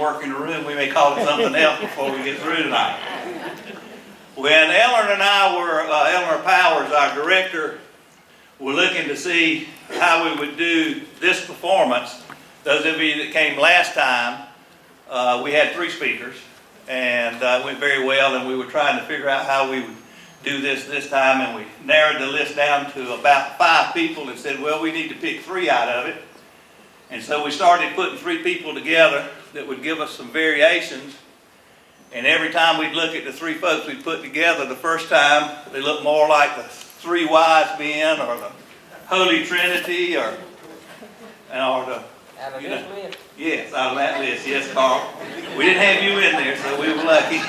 work in the room, we may call it something else before we get through tonight. When Eleanor Powers, our director, were looking to see how we would do this performance, those of you that came last time, we had 3 speakers, and it went very well, and we were trying to figure out how we would do this time, and we narrowed the list down to about 5 people and said, well, we need to pick 3 out of it. And so we started putting 3 people together that would give us some variations. And every time we'd look at the 3 folks we put together, the first time they looked more like the 3 wise men or the Holy Trinity or the... Out of this list? Yes, out of that list. Yes, Carl. We didn't have you in there, so we were lucky.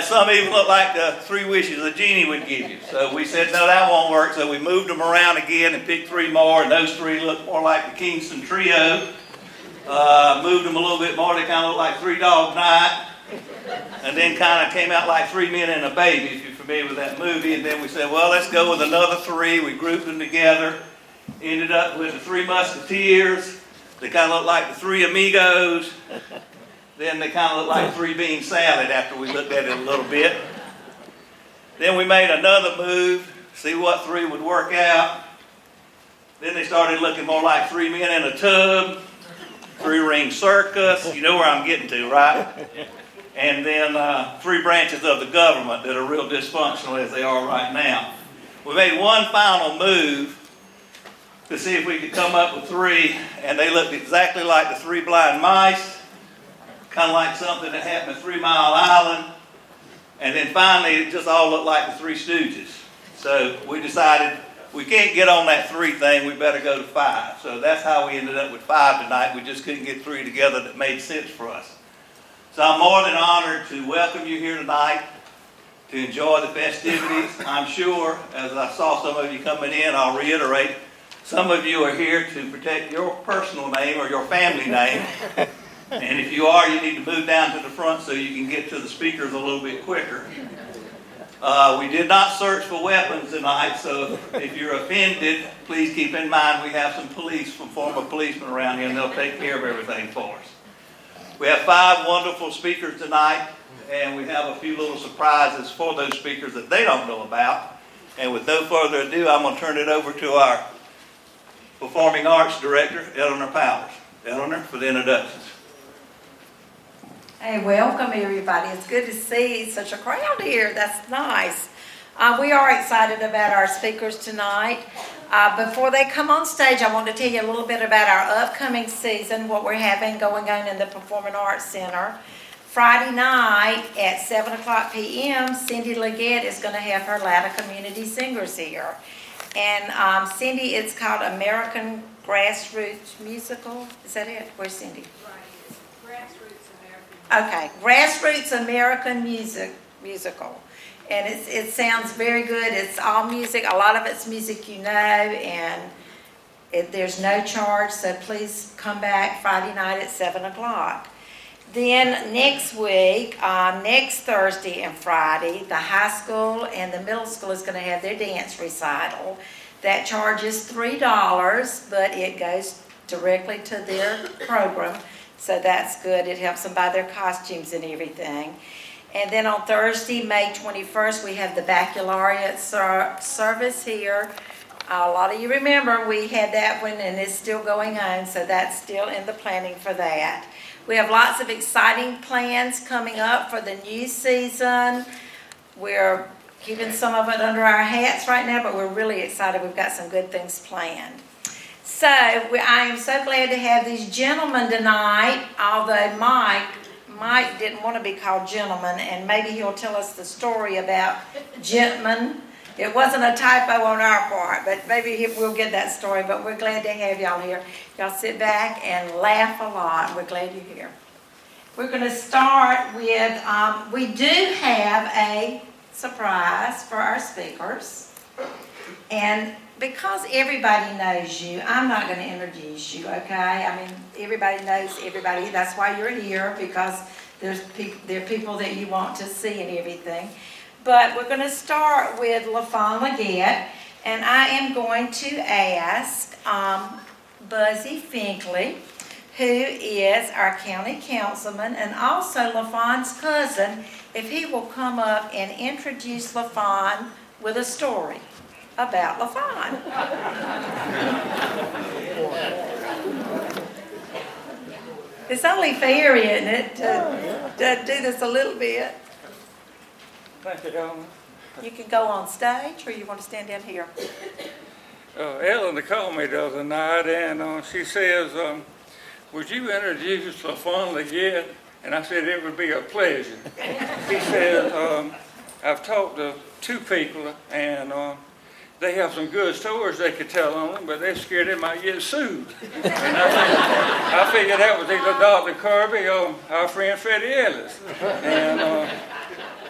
Some even looked like the 3 wishes a genie would give you. So we said, no, that won't work. So we moved them around again and picked 3 more, and those 3 looked more like the Kingston Trio. Moved them a little bit more. They kind of looked like 3 Dog Night. And then kind of came out like 3 Men and a Baby, if you're familiar with that movie. And then we said, well, let's go with another 3. We grouped them together. Ended up with the 3 Musketeers. They kind of looked like the 3 Amigos. Then they kind of looked like 3 Bean Salad after we looked at it a little bit. Then we made another move, see what 3 would work out. Then they started looking more like 3 Men in a Tub, 3-Ring Circus. You know where I'm getting to, right? And then 3 branches of the government that are real dysfunctional as they are right now. We made one final move to see if we could come up with 3, and they looked exactly like the 3 Blind Mice, kind of like something that happened at 3 Mile Island, and then finally it just all looked like the 3 Stooges. So we decided we can't get on that 3 thing, we better go to 5. So that's how we ended up with 5 tonight. We just couldn't get 3 together that made sense for us. So I'm more than honored to welcome you here tonight to enjoy the festivities. I'm sure, as I saw some of you coming in, I'll reiterate, some of you are here to protect your personal name or your family name. And if you are, you need to move down to the front so you can get to the speakers a little bit quicker. We did not search for weapons tonight, so if you're offended, please keep in mind we have some former policemen around here, and they'll take care of everything for us. We have 5 wonderful speakers tonight, and we have a few little surprises for those speakers that they don't know about. And with no further ado, I'm going to turn it over to our Performing Arts Director, Eleanor Powers. Eleanor, for the introductions. Hey, welcome everybody. It's good to see such a crowd here. That's nice. We are excited about our speakers tonight. Before they come on stage, I want to tell you a little bit about our upcoming season, what we're having going on in the Performing Arts Center. Friday night at 7 o'clock p.m., Cindy Leggett is going to have her Latta Community Singers here. And Cindy, it's called American Grassroots Musical. Is that it? Where's Cindy? Right. Grassroots American. Okay, Grassroots American Musical. And it sounds very good. It's all music. A lot of it's music you know, and there's no charge. So please come back Friday night at 7 o'clock. Then next week, next Thursday and Friday, the high school and the middle school is going to have their dance recital. That charges $3, but it goes directly to their program, so that's good. It helps them buy their costumes and everything. And then on Thursday, May 21st, we have the baccalaureate service here. A lot of you remember we had that one, and it's still going on, so that's still in the planning for that. We have lots of exciting plans coming up for the new season. We're keeping some of it under our hats right now, but we're really excited. We've got some good things planned. So I am so glad to have these gentlemen tonight, although Mike didn't want to be called gentleman, and maybe he'll tell us the story about gentlemen. It wasn't a typo on our part, but maybe we'll get that story. But we're glad to have y'all here. Y'all sit back and laugh a lot. We're glad you're here. We're going to start with, we do have a surprise for our speakers. And because everybody knows you, I'm not going to introduce you, okay? I mean, everybody knows everybody. That's why you're here, because there are people that you want to see and everything. But we're going to start with LaFawn Leggett, and I am going to ask Buzzy Finkley, who is our county councilman and also LaFawn's cousin, if he will come up and introduce LaFawn with a story about LaFawn. It's only fair, isn't it, to do this a little bit? Thank you, Helen. You can go on stage, or you want to stand down here? Ellen called me the other night, and she says, would you introduce LaFawn again? And I said, it would be a pleasure. She said, I've talked to two people, and they have some good stories they could tell on them, but they're scared they might get sued. And I figured that was either Dr. Kirby or our friend Freddie Ellis. And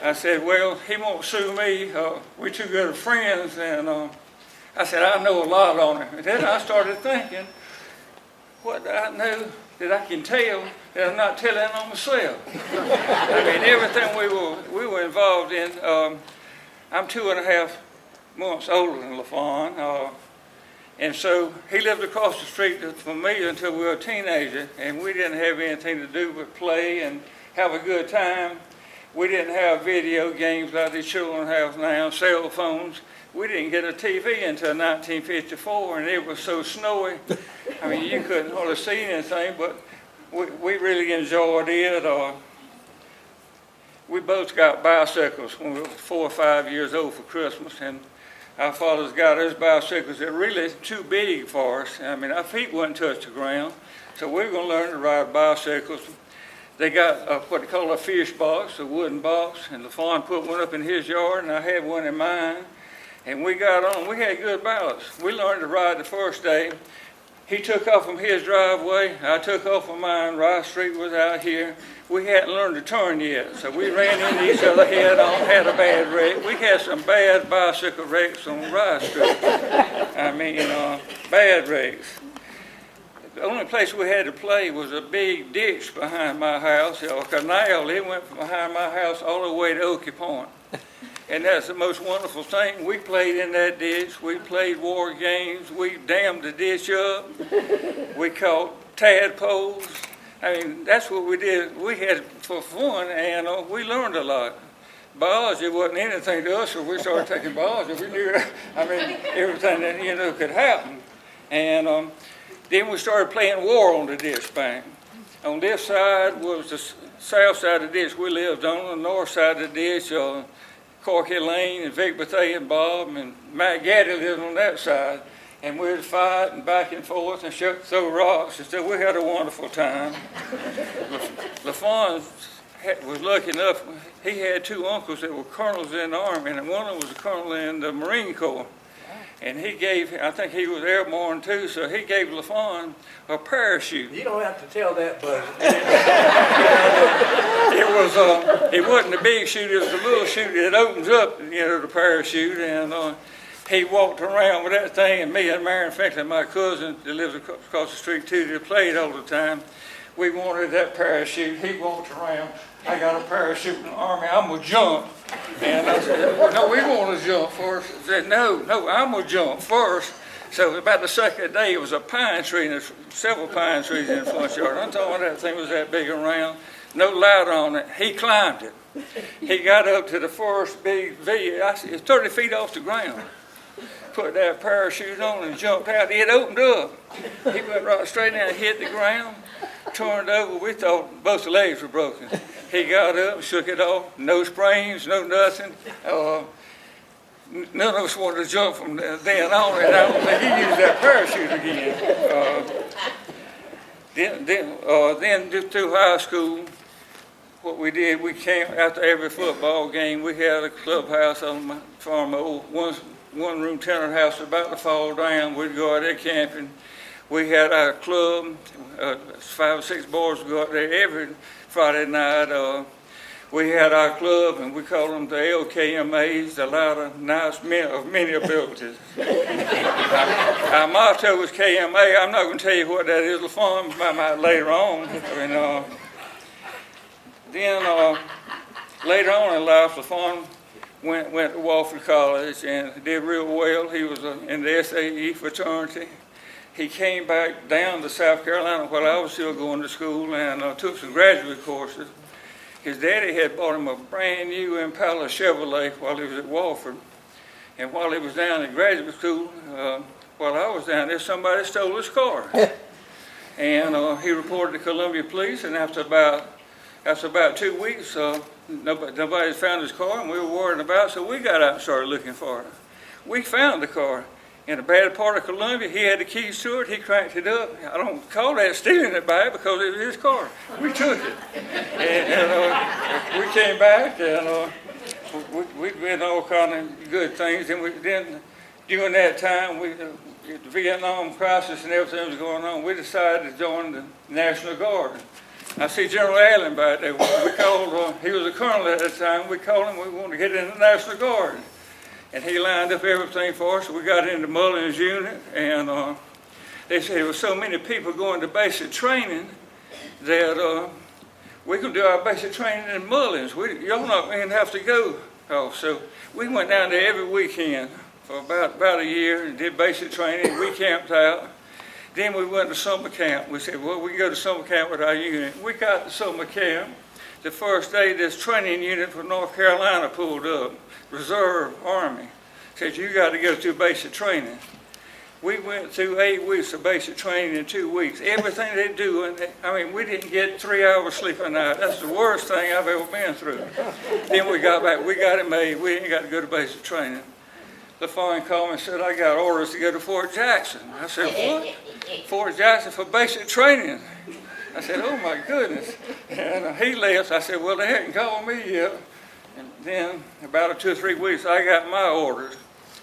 I said, well, he won't sue me. We're too good of friends. And I said, I know a lot on him. And then I started thinking, what do I know that I can tell that I'm not telling on myself? I mean, everything we were involved in. I'm 2.5 months older than LaFawn, and so he lived across the street from me until we were a teenager, and we didn't have anything to do but play and have a good time. We didn't have video games like these children have now, cell phones. We didn't get a TV until 1954, and it was so snowy. I mean, you couldn't hardly see anything, but we really enjoyed it. We both got bicycles when we were 4 or 5 years old for Christmas, and our fathers got us bicycles that were really too big for us. I mean, our feet wouldn't touch the ground, so we were going to learn to ride bicycles. They got what they call a fish box, a wooden box, and LaFawn put one up in his yard, and I had one in mine. And we got on. We had good balance. We learned to ride the first day. He took off from his driveway. I took off from mine. Rice Street was out here. We hadn't learned to turn yet, so we ran into each other head on, had a bad wreck. We had some bad bicycle wrecks on Rice Street. I mean, bad wrecks. The only place we had to play was a big ditch behind my house, a canal. It went from behind my house all the way to Okie Point. And that's the most wonderful thing. We played in that ditch. We played war games. We dammed the ditch up. We caught tadpoles. I mean, that's what we did. We had for fun, and we learned a lot. Biology wasn't anything to us, so we started taking biology. We knew, everything that, could happen. And then we started playing war on the ditch bank. On this side was the south side of the ditch we lived on. The north side of the ditch, Corky Lane and Vic Bethea and Bob and Matt Gaddy lived on that side. And we would fight and back and forth and throw rocks and stuff. We had a wonderful time. LaFawn was lucky enough, he had two uncles that were colonels in the Army, and one of them was a colonel in the Marine Corps. And I think he was airborne too, so he gave LaFawn a parachute. You don't have to tell that, Buzz. It wasn't a big chute, it was a little chute that opens up, the parachute, and he walked around with that thing, and me and Marion Franklin, my cousin that lives across the street too, that played all the time, we wanted that parachute. He walked around, I got a parachute in the Army, I'm going to jump. And I said, no, we want to jump first. I said, no, I'm going to jump first. So about the second day, it was a pine tree, and there's several pine trees in the front yard. I'm talking that thing was that big around, no ladder on it. He climbed it. He got up to the first big V, it's 30 feet off the ground. Put that parachute on and jumped out. It opened up. He went right straight down and hit the ground, turned over. We thought both the legs were broken. He got up, shook it off, no sprains, no nothing. None of us wanted to jump from then on, and I don't think he used that parachute again. Then just through high school, what we did, we camped after every football game. We had a clubhouse on my farm, old one-room tenant house about to fall down. We'd go out there camping. We had our club, 5 or 6 boys would go out there every Friday night. We had our club, and we called them the LKMAs, the Latta Knights of Many Abilities. Our motto was KMA. I'm not going to tell you what that is. LaFawn might later on. Then later on in life, LaFawn went to Wofford College and did real well. He was in the SAE fraternity. he came back down to South Carolina while I was still going to school and took some graduate courses. His daddy had bought him a brand new Impala Chevrolet while he was at Walford. And while he was down in graduate school, while I was down there, somebody stole his car. And he reported to Columbia Police, and after about 2 weeks, nobody found his car, and we were worried about it, so we got out and started looking for it. We found the car in a bad part of Columbia. He had the keys to it. He cranked it up. I don't call that stealing it back because it was his car. We took it. And we came back, and we did all kind of good things. And then during that time, the Vietnam crisis and everything was going on, we decided to join the National Guard. I see General Allen back there. We called, he was a colonel at that time. We called him, we wanted to get in the National Guard. And he lined up everything for us. We got into Mullins' unit, and they said there were so many people going to basic training that we could do our basic training in Mullins. Y'all not going to have to go. So we went down there every weekend for about a year and did basic training. We camped out. Then we went to summer camp. We said, well, we can go to summer camp with our unit. We got to summer camp. The first day, this training unit from North Carolina pulled up, Reserve Army. Said, you got to go through basic training. We went through 8 weeks of basic training in 2 weeks. Everything they do, and we didn't get 3 hours sleep a night. That's the worst thing I've ever been through. Then we got back. We got it made. We ain't got to go to basic training. The phone called me and said, I got orders to go to Fort Jackson. I said, what? Fort Jackson for basic training. I said, oh my goodness. And he left. I said, well, they hadn't called me yet. And then about 2 or 3 weeks, I got my orders.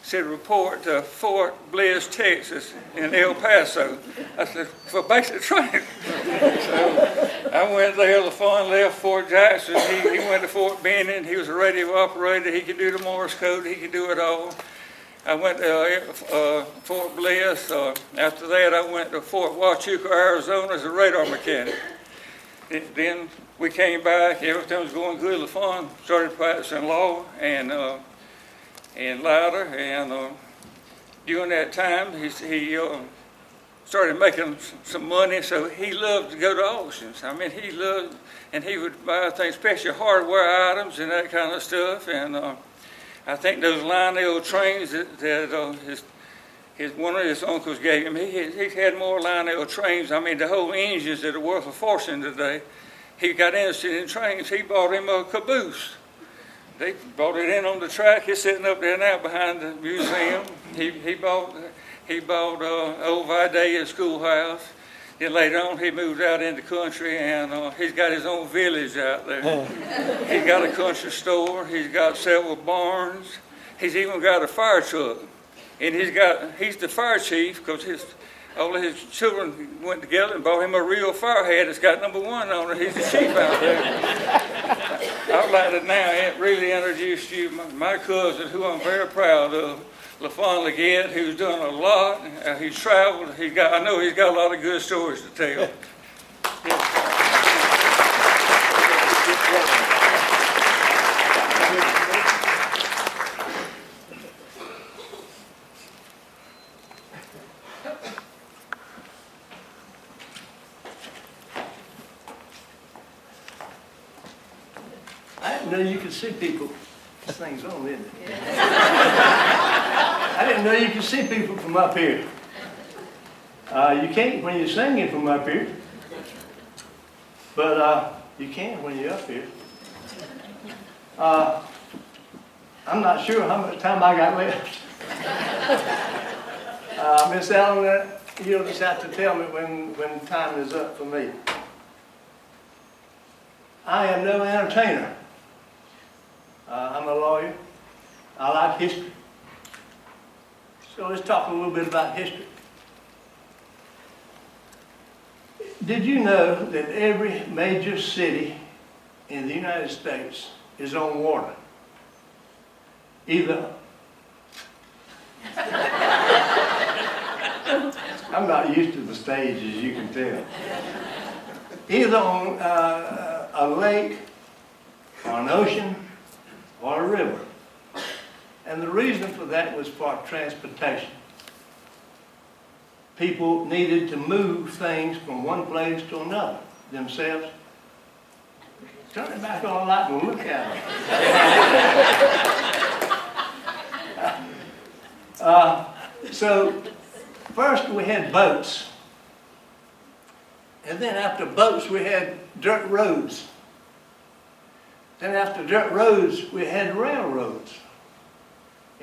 Said, report to Fort Bliss, Texas, in El Paso. I said, for basic training. So I went there. LaFawn left Fort Jackson. He went to Fort Benning. He was a radio operator. He could do the Morse code. He could do it all. I went to Fort Bliss. After that, I went to Fort Huachuca, Arizona as a radar mechanic. Then we came back. Everything was going good. LaFawn started practicing law and Latta. And during that time, he started making some money, so he loved to go to auctions. I mean, he loved, and he would buy things, especially hardware items and that kind of stuff. And I think those Lionel trains that one of his uncles gave him, he had more Lionel trains. I mean, the whole engines that are worth a fortune today. He got interested in trains. He bought him a caboose. They brought it in on the track. It's sitting up there now behind the museum. He bought old Vidalia schoolhouse. Then later on, he moved out in the country, and he's got his own village out there. He's got a country store. He's got several barns. He's even got a fire truck. And he's the fire chief because all of his children went together and bought him a real fire hat. It's got number 1 on it. He's the chief out there. I'd like to now really introduce you my cousin, who I'm very proud of, LaFawn Leggett, who's done a lot. He's traveled. I know he's got a lot of good stories to tell. I didn't know you could see people. This thing's on, isn't it? I didn't know you could see people from up here. You can't when you're singing from up here, but you can when you're up here. I'm not sure how much time I got left. Miss Helen, you'll just have to tell me when time is up for me. I am no entertainer. I'm a lawyer. I like history. So let's talk a little bit about history. Did you know that every major city in the United States is on water? Either I'm not used to the stage, as you can tell. Either on a lake, or an ocean, or a river. And the reason for that was for transportation. people needed to move things from one place to another themselves. Turn it back on light and look at it. So first we had boats. And then after boats we had dirt roads. Then after dirt roads we had railroads.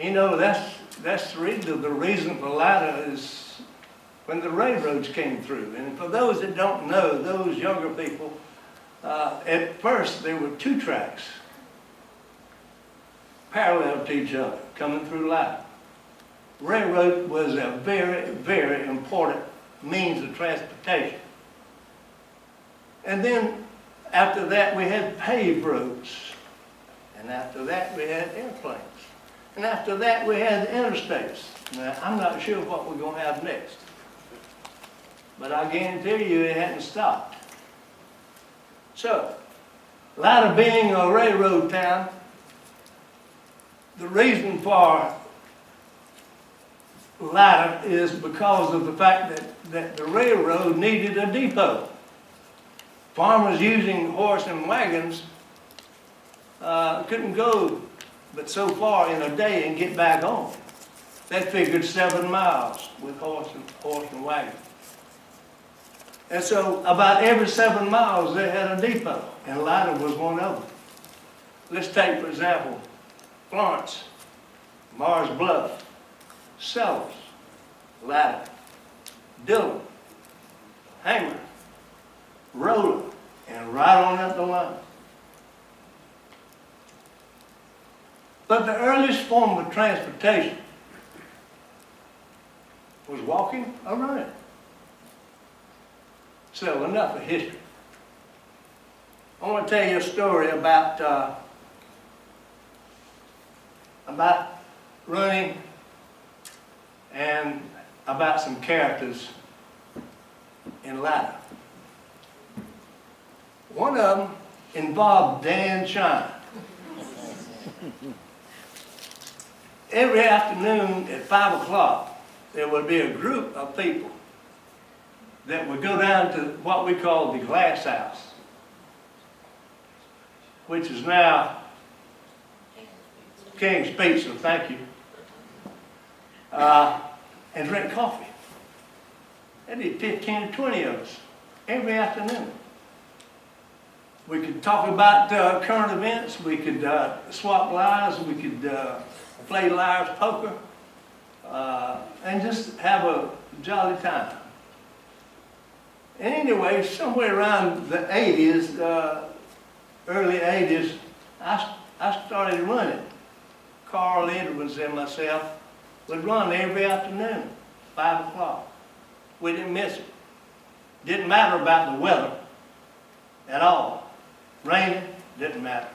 You know, that's the reason for Latta is when the railroads came through. And for those that don't know, those younger people, at first there were 2 tracks parallel to each other coming through Latta. Railroad was a very, very important means of transportation. And then after that we had paved roads. And after that we had airplanes. And after that we had the interstates. Now I'm not sure what we're going to have next. But I guarantee you it hadn't stopped. So, Latta being a railroad town, the reason for Latta is because of the fact that the railroad needed a depot. Farmers using horse and wagons couldn't go but so far in a day and get back home. They figured 7 miles with horse and wagon. And so about every 7 miles they had a depot, and Latta was one of them. Let's take, for example, Florence, Mars Bluff, Sellers, Latta, Dillon, Hamer, Rolla, and right on up the line. But the earliest form of transportation was walking or running. So enough of history. I want to tell you a story about running and about some characters in Latta. One of them involved Dan Shine. Every afternoon at 5 o'clock, there would be a group of people that would go down to what we call the Glass House, which is now King's Pizza, thank you, and drink coffee. There'd be 15 or 20 of us every afternoon. We could talk about current events, we could swap lives, we could play liar's poker, and just have a jolly time. And anyway, somewhere around the 80s, early 80s, I started running. Carl Edwards and myself would run every afternoon, 5 o'clock. We didn't miss it. Didn't matter about the weather at all. Raining, didn't matter.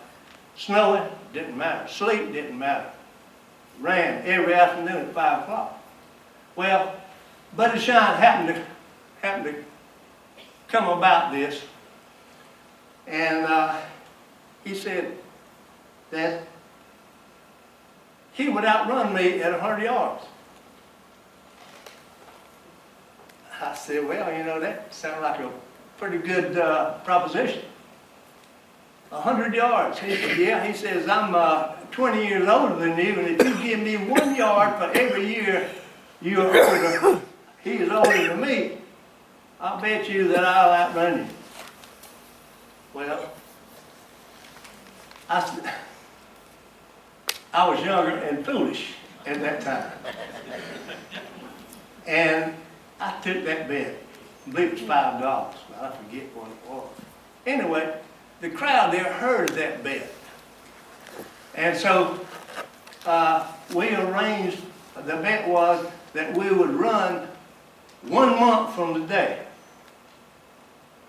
Snowing, didn't matter. Sleet, didn't matter. Ran every afternoon at 5 o'clock. Well, Buddy Shine happened to come about this, and he said that he would outrun me at 100 yards. I said, well, you know, that sounds like a pretty good proposition. 100 yards. He said, yeah. He says, I'm 20 years older than you, and if you give me 1 yard for every year you're older, he is older than me, I'll bet you that I'll outrun you. Well, I was younger and foolish at that time. And I took that bet. I believe it was $5, but I forget what it was. Anyway, the crowd there heard that bet. And so we arranged, the bet was that we would run 1 month from today.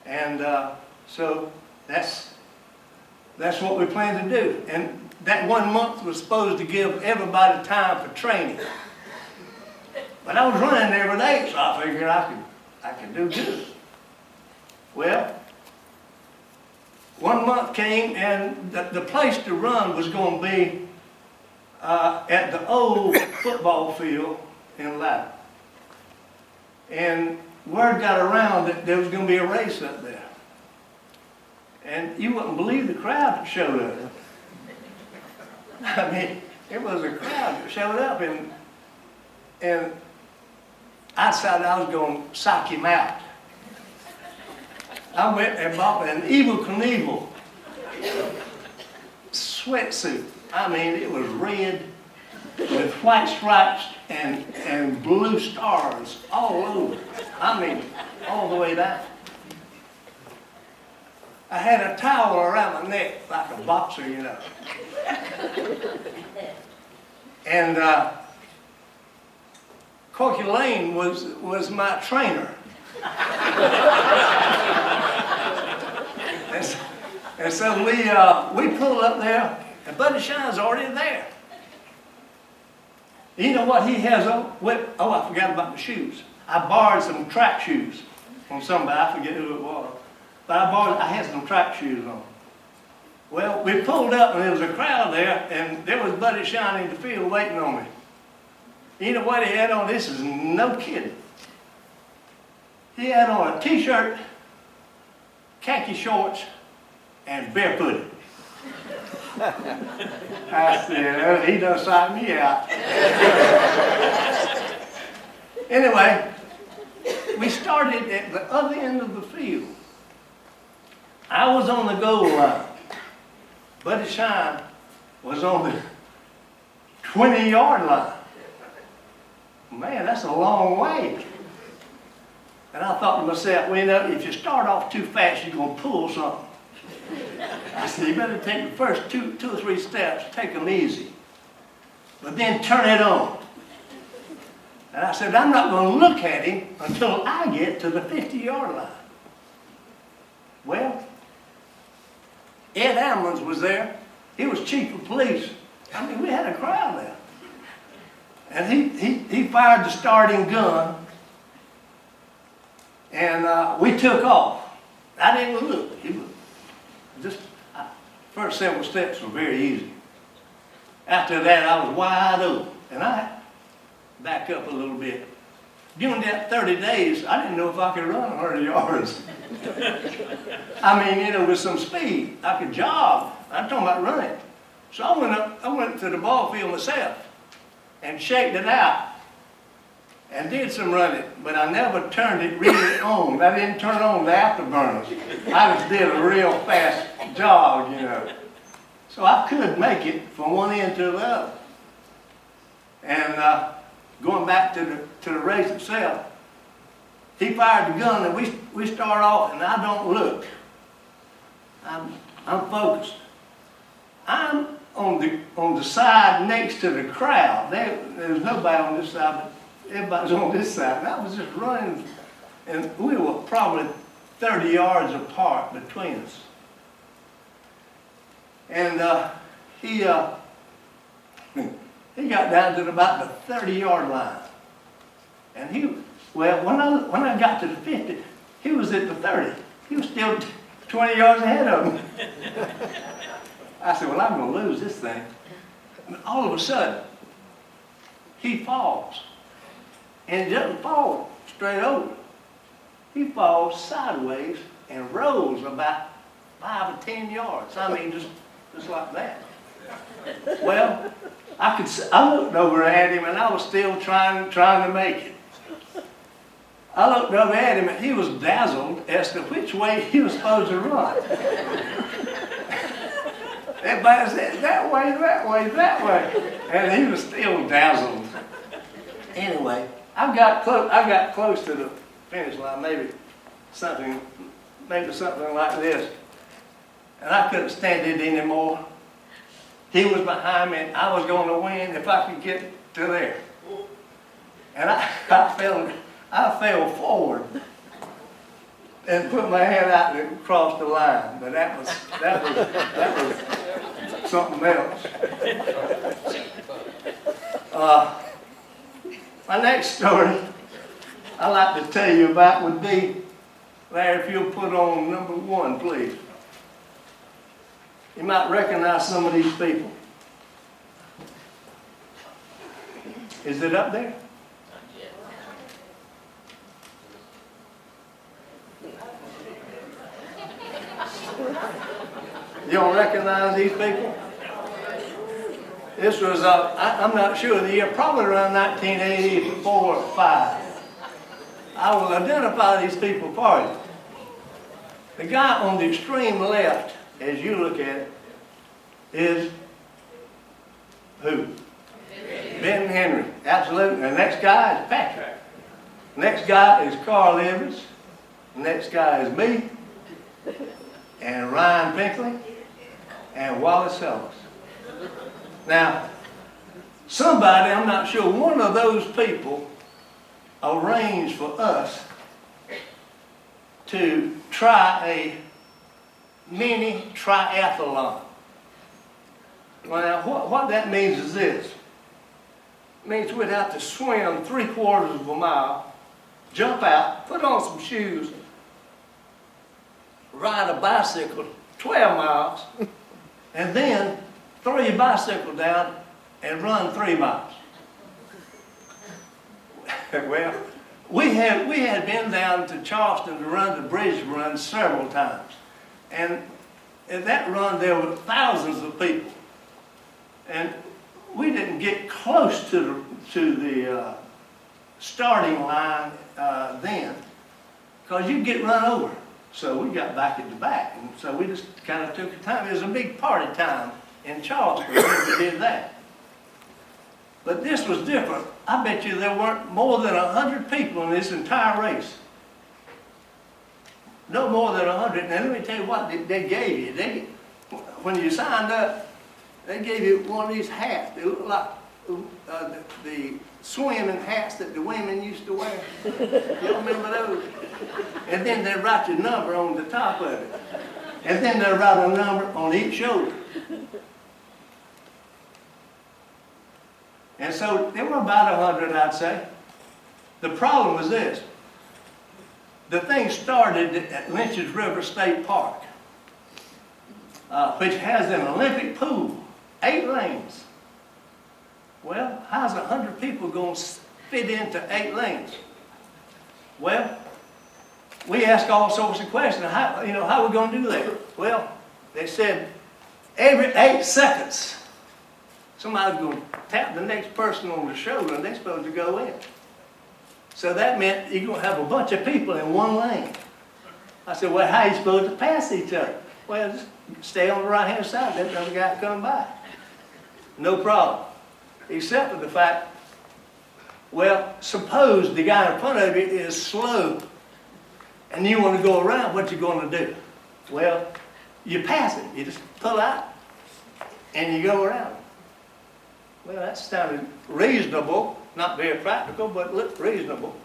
And so that's what we planned to do. And that 1 month was supposed to give everybody time for training. But I was running every day, so I figured I could do good. Well, 1 month came, and the place to run was going to be at the old football field in Latta. And word got around that there was gonna be a race up there. And you wouldn't believe the crowd that showed up. I mean, it was a crowd that showed up, and I decided I was gonna psych him out. I went and bought an Evel Knievel sweatsuit. I mean, it was red with white stripes and blue stars all over. I mean, all the way down. I had a towel around my neck like a boxer, you know. And Corky Lane was my trainer. And so we pulled up there, and Buddy Shine's already there. You know what he has on? Oh, I forgot about the shoes. I borrowed some track shoes from somebody. I forget who it was. But I had some track shoes on. Well, we pulled up, and there was a crowd there, and there was Buddy Shine in the field waiting on me. You know what he had on? This is no kidding. He had on a t-shirt, khaki shorts, and barefooted. I said, he done signed me out. Anyway, we started at the other end of the field. I was on the goal line. Buddy Shine was on the 20-yard line. Man, that's a long way. And I thought to myself, well, you know, if you start off too fast, you're going to pull something. I said, you better take the first two or three steps, take them easy. But then turn it on. And I said, I'm not going to look at him until I get to the 50-yard line. Well, Ed Amlins was there. He was chief of police. I mean, we had a crowd there. And he fired the starting gun, and we took off. I didn't look. First several steps were very easy. After that, I was wide open, and I back up a little bit. During that 30 days, I didn't know if I could run 100 yards. I mean, you know, with some speed, I could jog. I'm talking about running. So I went to the ball field myself and shaked it out and did some running, but I never turned it really on. I didn't turn on the afterburners. I just did a real fast jog, you know. So I could make it from one end to the other. And going back to the race itself, he fired the gun, and we start off, and I don't look. I'm focused. I'm on the side next to the crowd. There's nobody on this side, but everybody's on this side. And I was just running, and we were probably 30 yards apart between us. And he got down to about the 30-yard line. And when I got to the 50, he was at the 30. He was still 20 yards ahead of me. I said, well, I'm going to lose this thing. And all of a sudden, he falls. And he doesn't fall straight over. He falls sideways and rolls about 5 or 10 yards. I mean, just like that. Well, I looked over at him, and I was still trying to make it. I looked over at him, and he was dazzled as to which way he was supposed to run. Everybody said, that way, that way, that way. And he was still dazzled. Anyway, I got close to the finish line, maybe something like this. And I couldn't stand it anymore. He was behind me, and I was going to win if I could get to there. And I fell forward and put my hand out and crossed the line. But that was something else. My next story I'd like to tell you about would be, Larry, if you'll put on number 1, please. You might recognize some of these people. Is it up there? You don't recognize these people? This was, I'm not sure of the year, probably around 1984 or 5. I will identify these people for you. The guy on the extreme left, as you look at it, is who? Ben Henry, absolutely. The next guy is Patrick. The next guy is Carl Evans. The next guy is me, and Ryan Pinkley, and Wallace Ellis. Now, somebody, I'm not sure, one of those people arranged for us to try a mini triathlon. Well, now, what that means is this. It means we'd have to swim 3/4 of a mile, jump out, put on some shoes, ride a bicycle 12 miles, and then throw your bicycle down and run 3 miles. Well, we had been down to Charleston to run the bridge run several times. And in that run, there were thousands of people. And we didn't get close to the starting line then, because you'd get run over. So we got back at the back, and so we just kind of took the time. It was a big party time in Charleston when we did that. But this was different. I bet you there weren't more than 100 people in this entire race. No more than 100. Now let me tell you what they gave you. When you signed up, they gave you one of these hats. They look like the swimming hats that the women used to wear. You remember those? And then they write your number on the top of it. And then they write a number on each shoulder. And so there were about 100, I'd say. The problem was this. The thing started at Lynch's River State Park, which has an Olympic pool, 8 lanes. Well, how's 100 people going to fit into 8 lanes? Well, we asked all sorts of questions. How are we going to do that? Well, they said every 8 seconds, somebody's going to tap the next person on the shoulder and they're supposed to go in. So that meant you're going to have a bunch of people in one lane. I said, well, how are you supposed to pass each other? Well, just stay on the right-hand side, let another guy come by. No problem. Except for the fact, well, suppose the guy in front of you is slow and you want to go around, what you going to do? Well, you pass it. You just pull out and you go around. Well, that sounded reasonable, not very practical, but looked reasonable.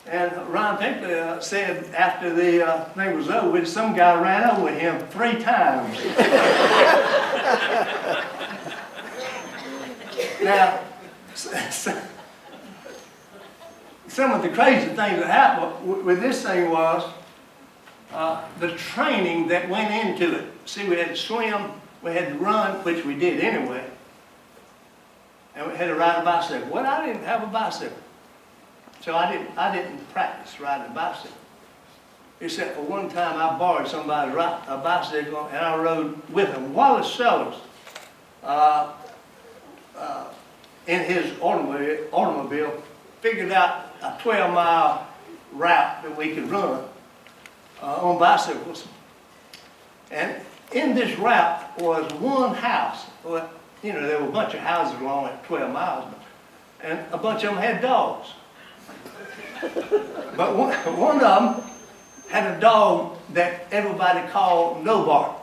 And Ryan Pinkley said after the thing was over, some guy ran over him 3 times. Now, some of the crazy things that happened with this thing was the training that went into it. See, we had to swim, we had to run, which we did anyway, and we had to ride a bicycle. Well, I didn't have a bicycle, so I didn't practice riding a bicycle. Except for one time I borrowed somebody's a bicycle and I rode with him. Wallace Sellers, in his automobile, figured out a 12-mile route that we could run on bicycles. And in this route was one house. Well, you know, there were a bunch of houses along at 12 miles, and a bunch of them had dogs. But one of them had a dog that everybody called No Bark.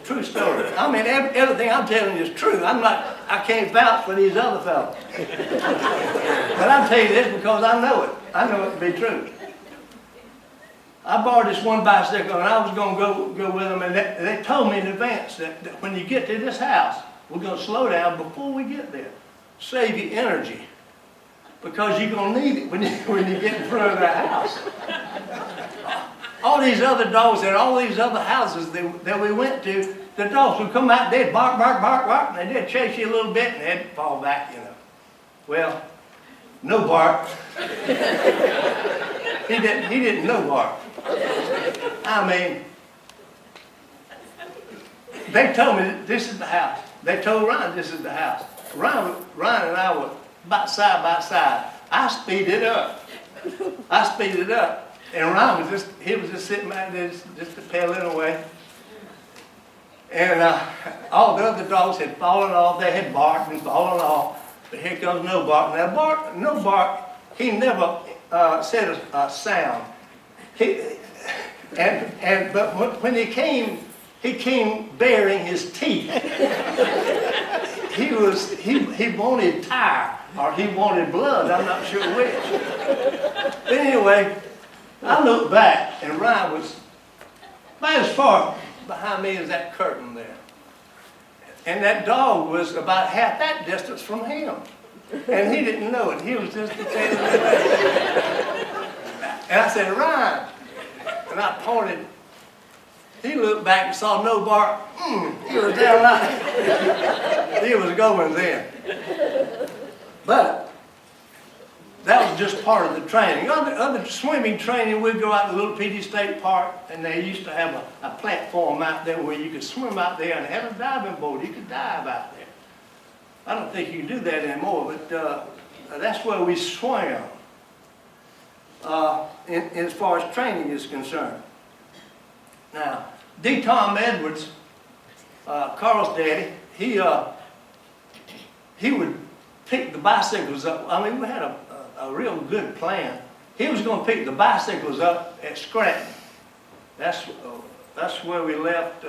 True story. I mean, everything I'm telling you is true. I can't vouch for these other fellows. But I'm telling you this because I know it. I know it to be true. I borrowed this one bicycle and I was going to go with them, and they told me in advance that when you get to this house, we're going to slow down before we get there. Save you energy. Because you're going to need it when you get in front of that house. All these other dogs and all these other houses that we went to, the dogs would come out, they'd bark, bark, bark, bark, and they'd chase you a little bit and they'd fall back, you know. Well, No Bark. He didn't No Bark. I mean, they told me this is the house. They told Ryan this is the house. Ryan and I were about side by side. I speeded up. And Ryan was just sitting back there, just pedaling away. And all the other dogs had fallen off. They had barked and fallen off. But here comes No Bark. Now, No Bark, he never said a sound. But when he came baring his teeth. He wanted tire or he wanted blood. I'm not sure which. But anyway, I looked back and Ryan was about as far behind me as that curtain there. And that dog was about half that distance from him. And he didn't know it. He was just a tail away. And I said, Ryan. And I pointed. He looked back and saw No Bark. He was down right. He was going then. But that was just part of the training. Other swimming training, we'd go out to Little Petey State Park, and they used to have a platform out there where you could swim out there and have a diving board. You could dive out there. I don't think you can do that anymore, but that's where we swam as far as training is concerned. Now, D. Tom Edwards, Carl's daddy, he would pick the bicycles up. I mean, we had a real good plan. He was going to pick the bicycles up at Scranton. That's where we left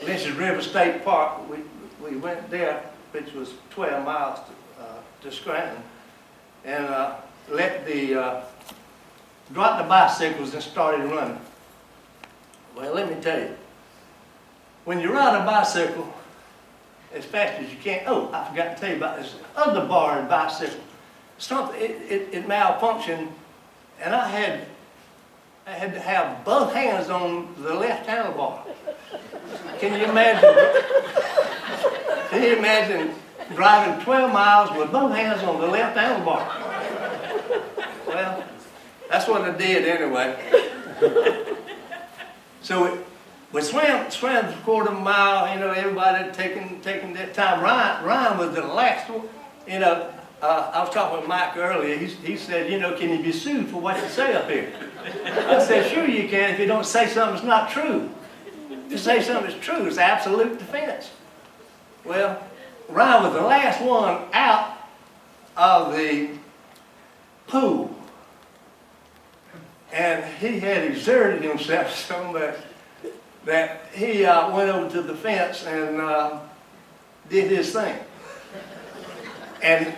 Lynch's River State Park. We went there, which was 12 miles to Scranton, and dropped the bicycles and started running. Well, let me tell you, when you ride a bicycle as fast as you can, I forgot to tell you about this other barred bicycle. It malfunctioned, and I had to have both hands on the left handlebar. Can you imagine? Can you imagine driving 12 miles with both hands on the left handlebar? Well, that's what I did anyway. So we swam a quarter mile, everybody taking their time. Ryan was the last one, I was talking with Mike earlier. He said, can you be sued for what you say up here? I said, sure you can if you don't say something that's not true. If you say something that's true, it's absolute defense. Well, Ryan was the last one out of the pool. And he had exerted himself so much that he went over to the fence and did his thing. And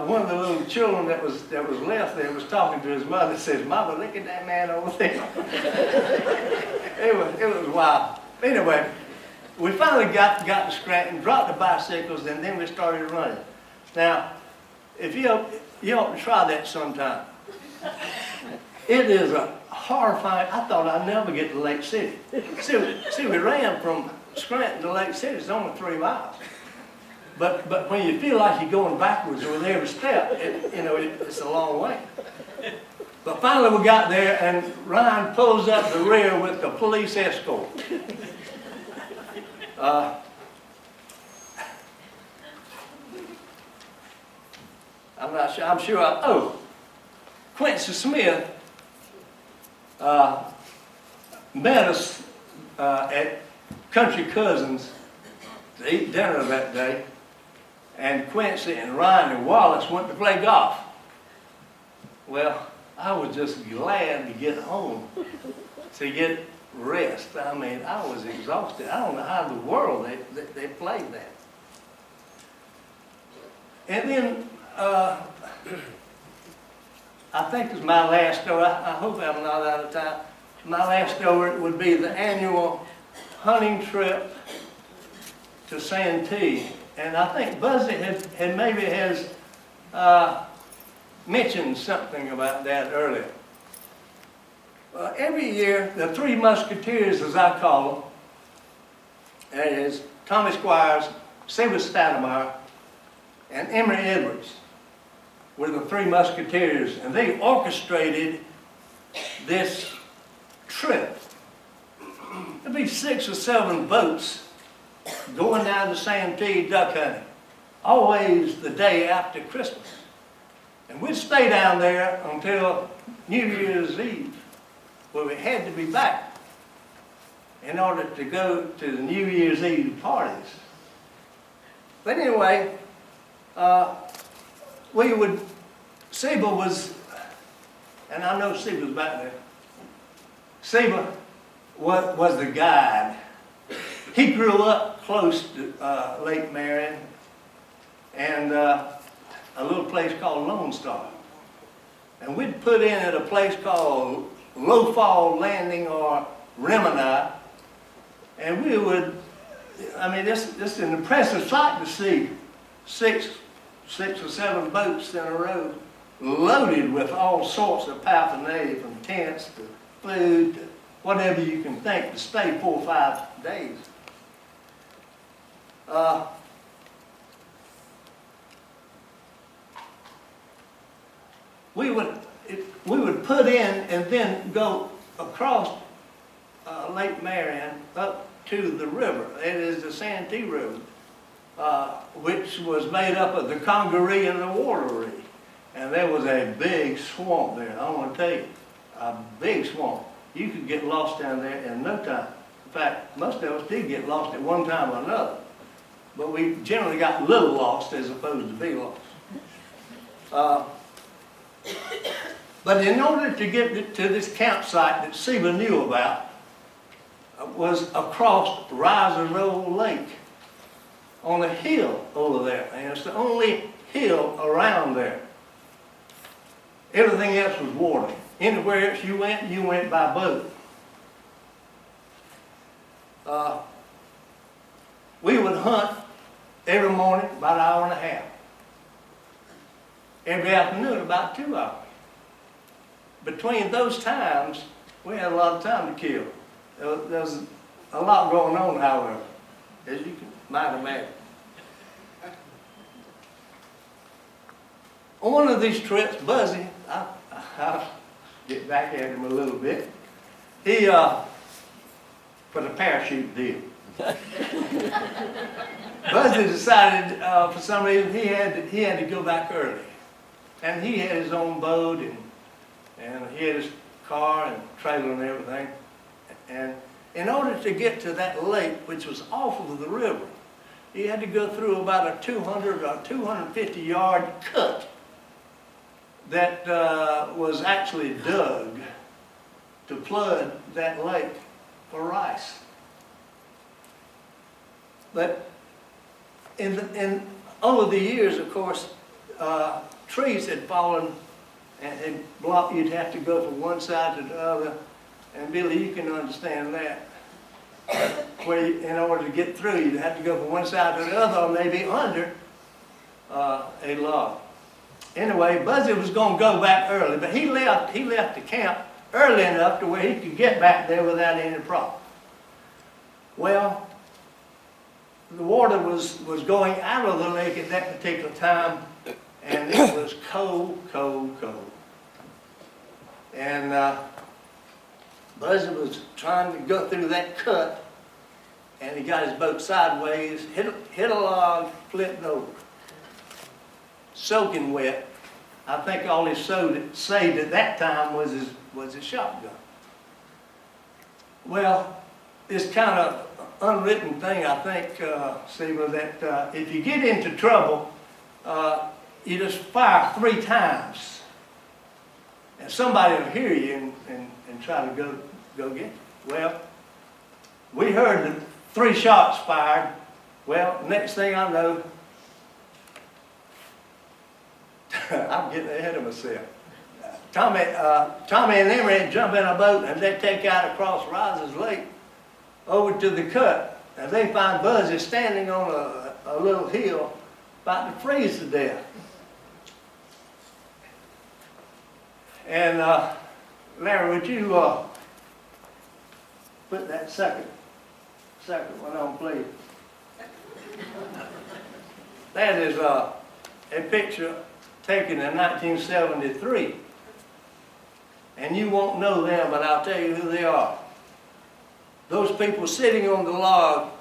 one of the little children that was left there was talking to his mother and says, Mama, look at that man over there. It was wild. Anyway, we finally got to Scranton, dropped the bicycles, and then we started running. Now, if you ought to try that sometime. It is a horrifying. I thought I'd never get to Lake City. See, we ran from Scranton to Lake City. It's only 3 miles. But when you feel like you're going backwards with every step, it's a long way. But finally we got there, and Ryan pulls up the rear with the police escort. I'm not sure. I'm sure. Quincy Smith met us at Country Cousins to eat dinner that day, and Quincy and Ryan and Wallace went to play golf. Well, I was just glad to get home to get rest. I mean, I was exhausted. I don't know how in the world they played that. And then I think it's my last story. I hope I'm not out of time. My last story would be the annual hunting trip to Santee. And I think Buzzy has mentioned something about that earlier. Every year, the Three Musketeers, as I call them, that is Tommy Squires, Sylvia Stoudemire, and Emory Edwards, were the Three Musketeers, and they orchestrated this trip. There'd be 6 or 7 boats going down to Santee duck hunting, always the day after Christmas. And we'd stay down there until New Year's Eve, where we had to be back in order to go to the New Year's Eve parties. But anyway, Seba was, and I know Seba was back there, Seba was the guide. He grew up close to Lake Marion and a little place called Lone Star. And we'd put in at a place called Low Fall Landing or Remini, and we would, I mean, this is an impressive sight to see six or seven boats in a row loaded with all sorts of paraphernalia, from tents to food to whatever you can think, to stay 4 or 5 days. We would put in and then go across Lake Marion up to the river. It is the Santee River, which was made up of the Congaree and the Wateree. And there was a big swamp there. I want to tell you, a big swamp. You could get lost down there in no time. In fact, most of us did get lost at one time or another. But we generally got a little lost as opposed to be lost. But in order to get to this campsite that Seba knew about, was across Riser's Old Lake on a hill over there. And it's the only hill around there. Everything else was water. Anywhere else you went by boat. We would hunt every morning about an hour and a half. Every afternoon about 2 hours. Between those times, we had a lot of time to kill. There was a lot going on, however, as you might imagine. On one of these trips, Buzzy, I'll get back at him a little bit. He put a parachute deal. Buzzy decided for some reason he had to go back early. And he had his own boat and he had his car and trailer and everything. And in order to get to that lake, which was off of the river, he had to go through about a 200 or 250 yard cut that was actually dug to flood that lake for rice. But over the years, of course, trees had fallen and blocked. You'd have to go from one side to the other. And Billy, you can understand that. Where in order to get through, you'd have to go from one side to the other, or maybe under a log. Anyway, Buzzy was going to go back early, but he left the camp early enough to where he could get back there without any problem. Well, the water was going out of the lake at that particular time, and it was cold, cold, cold. And Buzzy was trying to go through that cut, and he got his boat sideways, hit a log, flipped over. Soaking wet. I think all he saved at that time was his shotgun. Well, it's kind of unwritten thing, I think, Seba, that if you get into trouble, you just fire 3 times. And somebody will hear you and try to go get you. Well, we heard the 3 shots fired. Well, next thing I know, I'm getting ahead of myself. Tommy and Emery jump in a boat and they take out across Riser's Lake over to the cut. And they find Buzzy standing on a little hill about to freeze to death. And Larry, would you put that second one on, please? That is a picture taken in 1973. And you won't know them, but I'll tell you who they are. Those people sitting on the log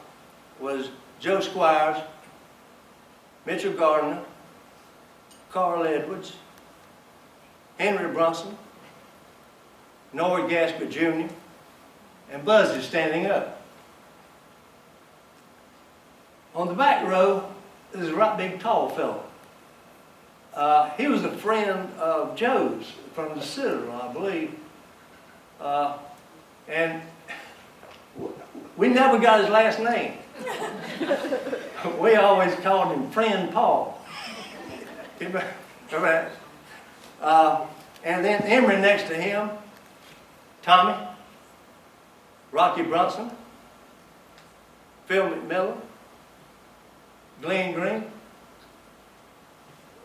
was Joe Squires, Mitchell Gardner, Carl Edwards, Henry Brunson, Norwood Gasper Jr., and Buzzy standing up. On the back row is a right big tall fellow. He was a friend of Joe's from the Citadel, I believe. And we never got his last name. We always called him Friend Paul. And then Emory next to him, Tommy, Rocky Brunson, Phil McMillan, Glenn Green,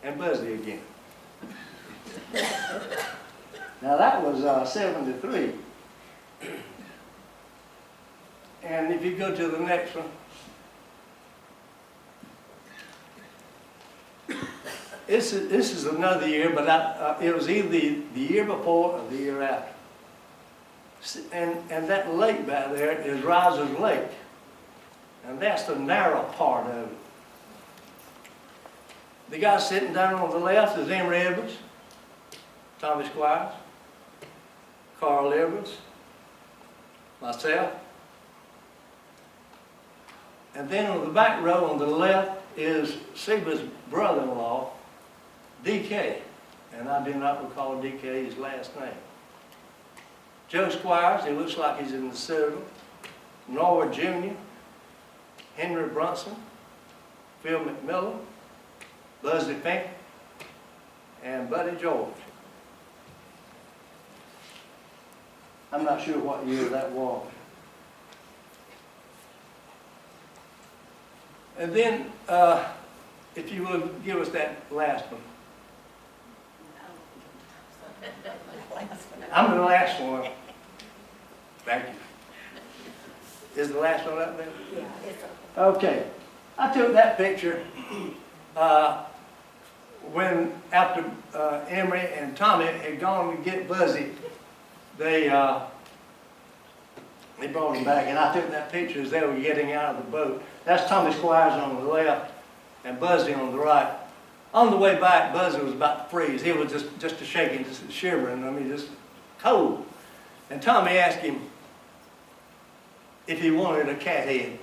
and Buzzy again. Now that was 73. And if you go to the next one, this is another year, but it was either the year before or the year after. And that lake back there is Riser's Lake. And that's the narrow part of it. The guy sitting down on the left is Emory Edwards, Tommy Squires, Carl Edwards, myself. And then on the back row on the left is Seba's brother-in-law, D.K. And I do not recall D.K.'s last name. Joe Squires, he looks like he's in the Citadel. Norwood Jr., Henry Brunson, Phil McMillan, Buzzy Fink, and Buddy George. I'm not sure what year that was. And then, if you would give us that last one. I'm the last one. Thank you. Is the last one up there? Yeah, it's Okay. I took that picture when, after Emory and Tommy had gone to get Buzzy, they brought him back, and I took that picture as they were getting out of the boat. That's Tommy Squires on the left and Buzzy on the right. On the way back, Buzzy was about to freeze. He was just shaking, just shivering. I mean, just cold. And Tommy asked him if he wanted a cat head.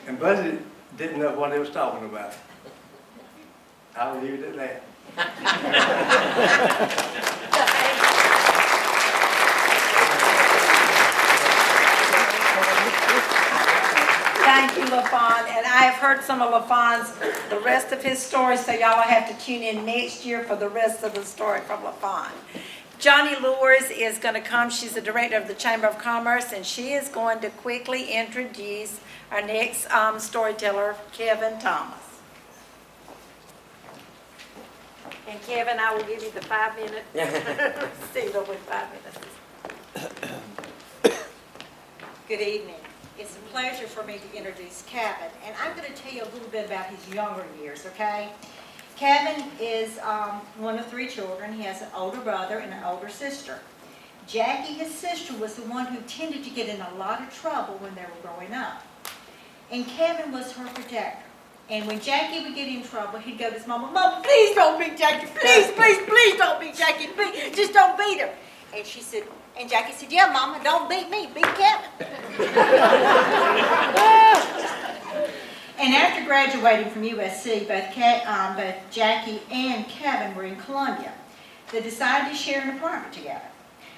And Buzzy didn't know what he was talking about. I'll leave it at that. Thank you, LaFawn, and I have heard some of LaFawn's, the rest of his story, so y'all will have to tune in next year for the rest of the story from LaFawn. Johnny Lures is going to come. She's the director of the Chamber of Commerce, and she is going to quickly introduce our next storyteller, Kevin Thomas. And Kevin, I will give you the 5-minute, seal with 5 minutes. Good evening. It's a pleasure for me to introduce Kevin, and I'm going to tell you a little bit about his younger years, okay? Kevin is one of 3 children. He has an older brother and an older sister. Jackie, his sister, was the one who tended to get in a lot of trouble when they were growing up. And Kevin was her protector. And when Jackie would get in trouble, he'd go to his mama, "Mama, please don't beat Jackie. Please, please, please don't beat Jackie. Please, just don't beat her." And she said, and Jackie said, "Yeah, Mama, don't beat me, beat Kevin." And after graduating from USC, both Jackie and Kevin were in Columbia. They decided to share an apartment together.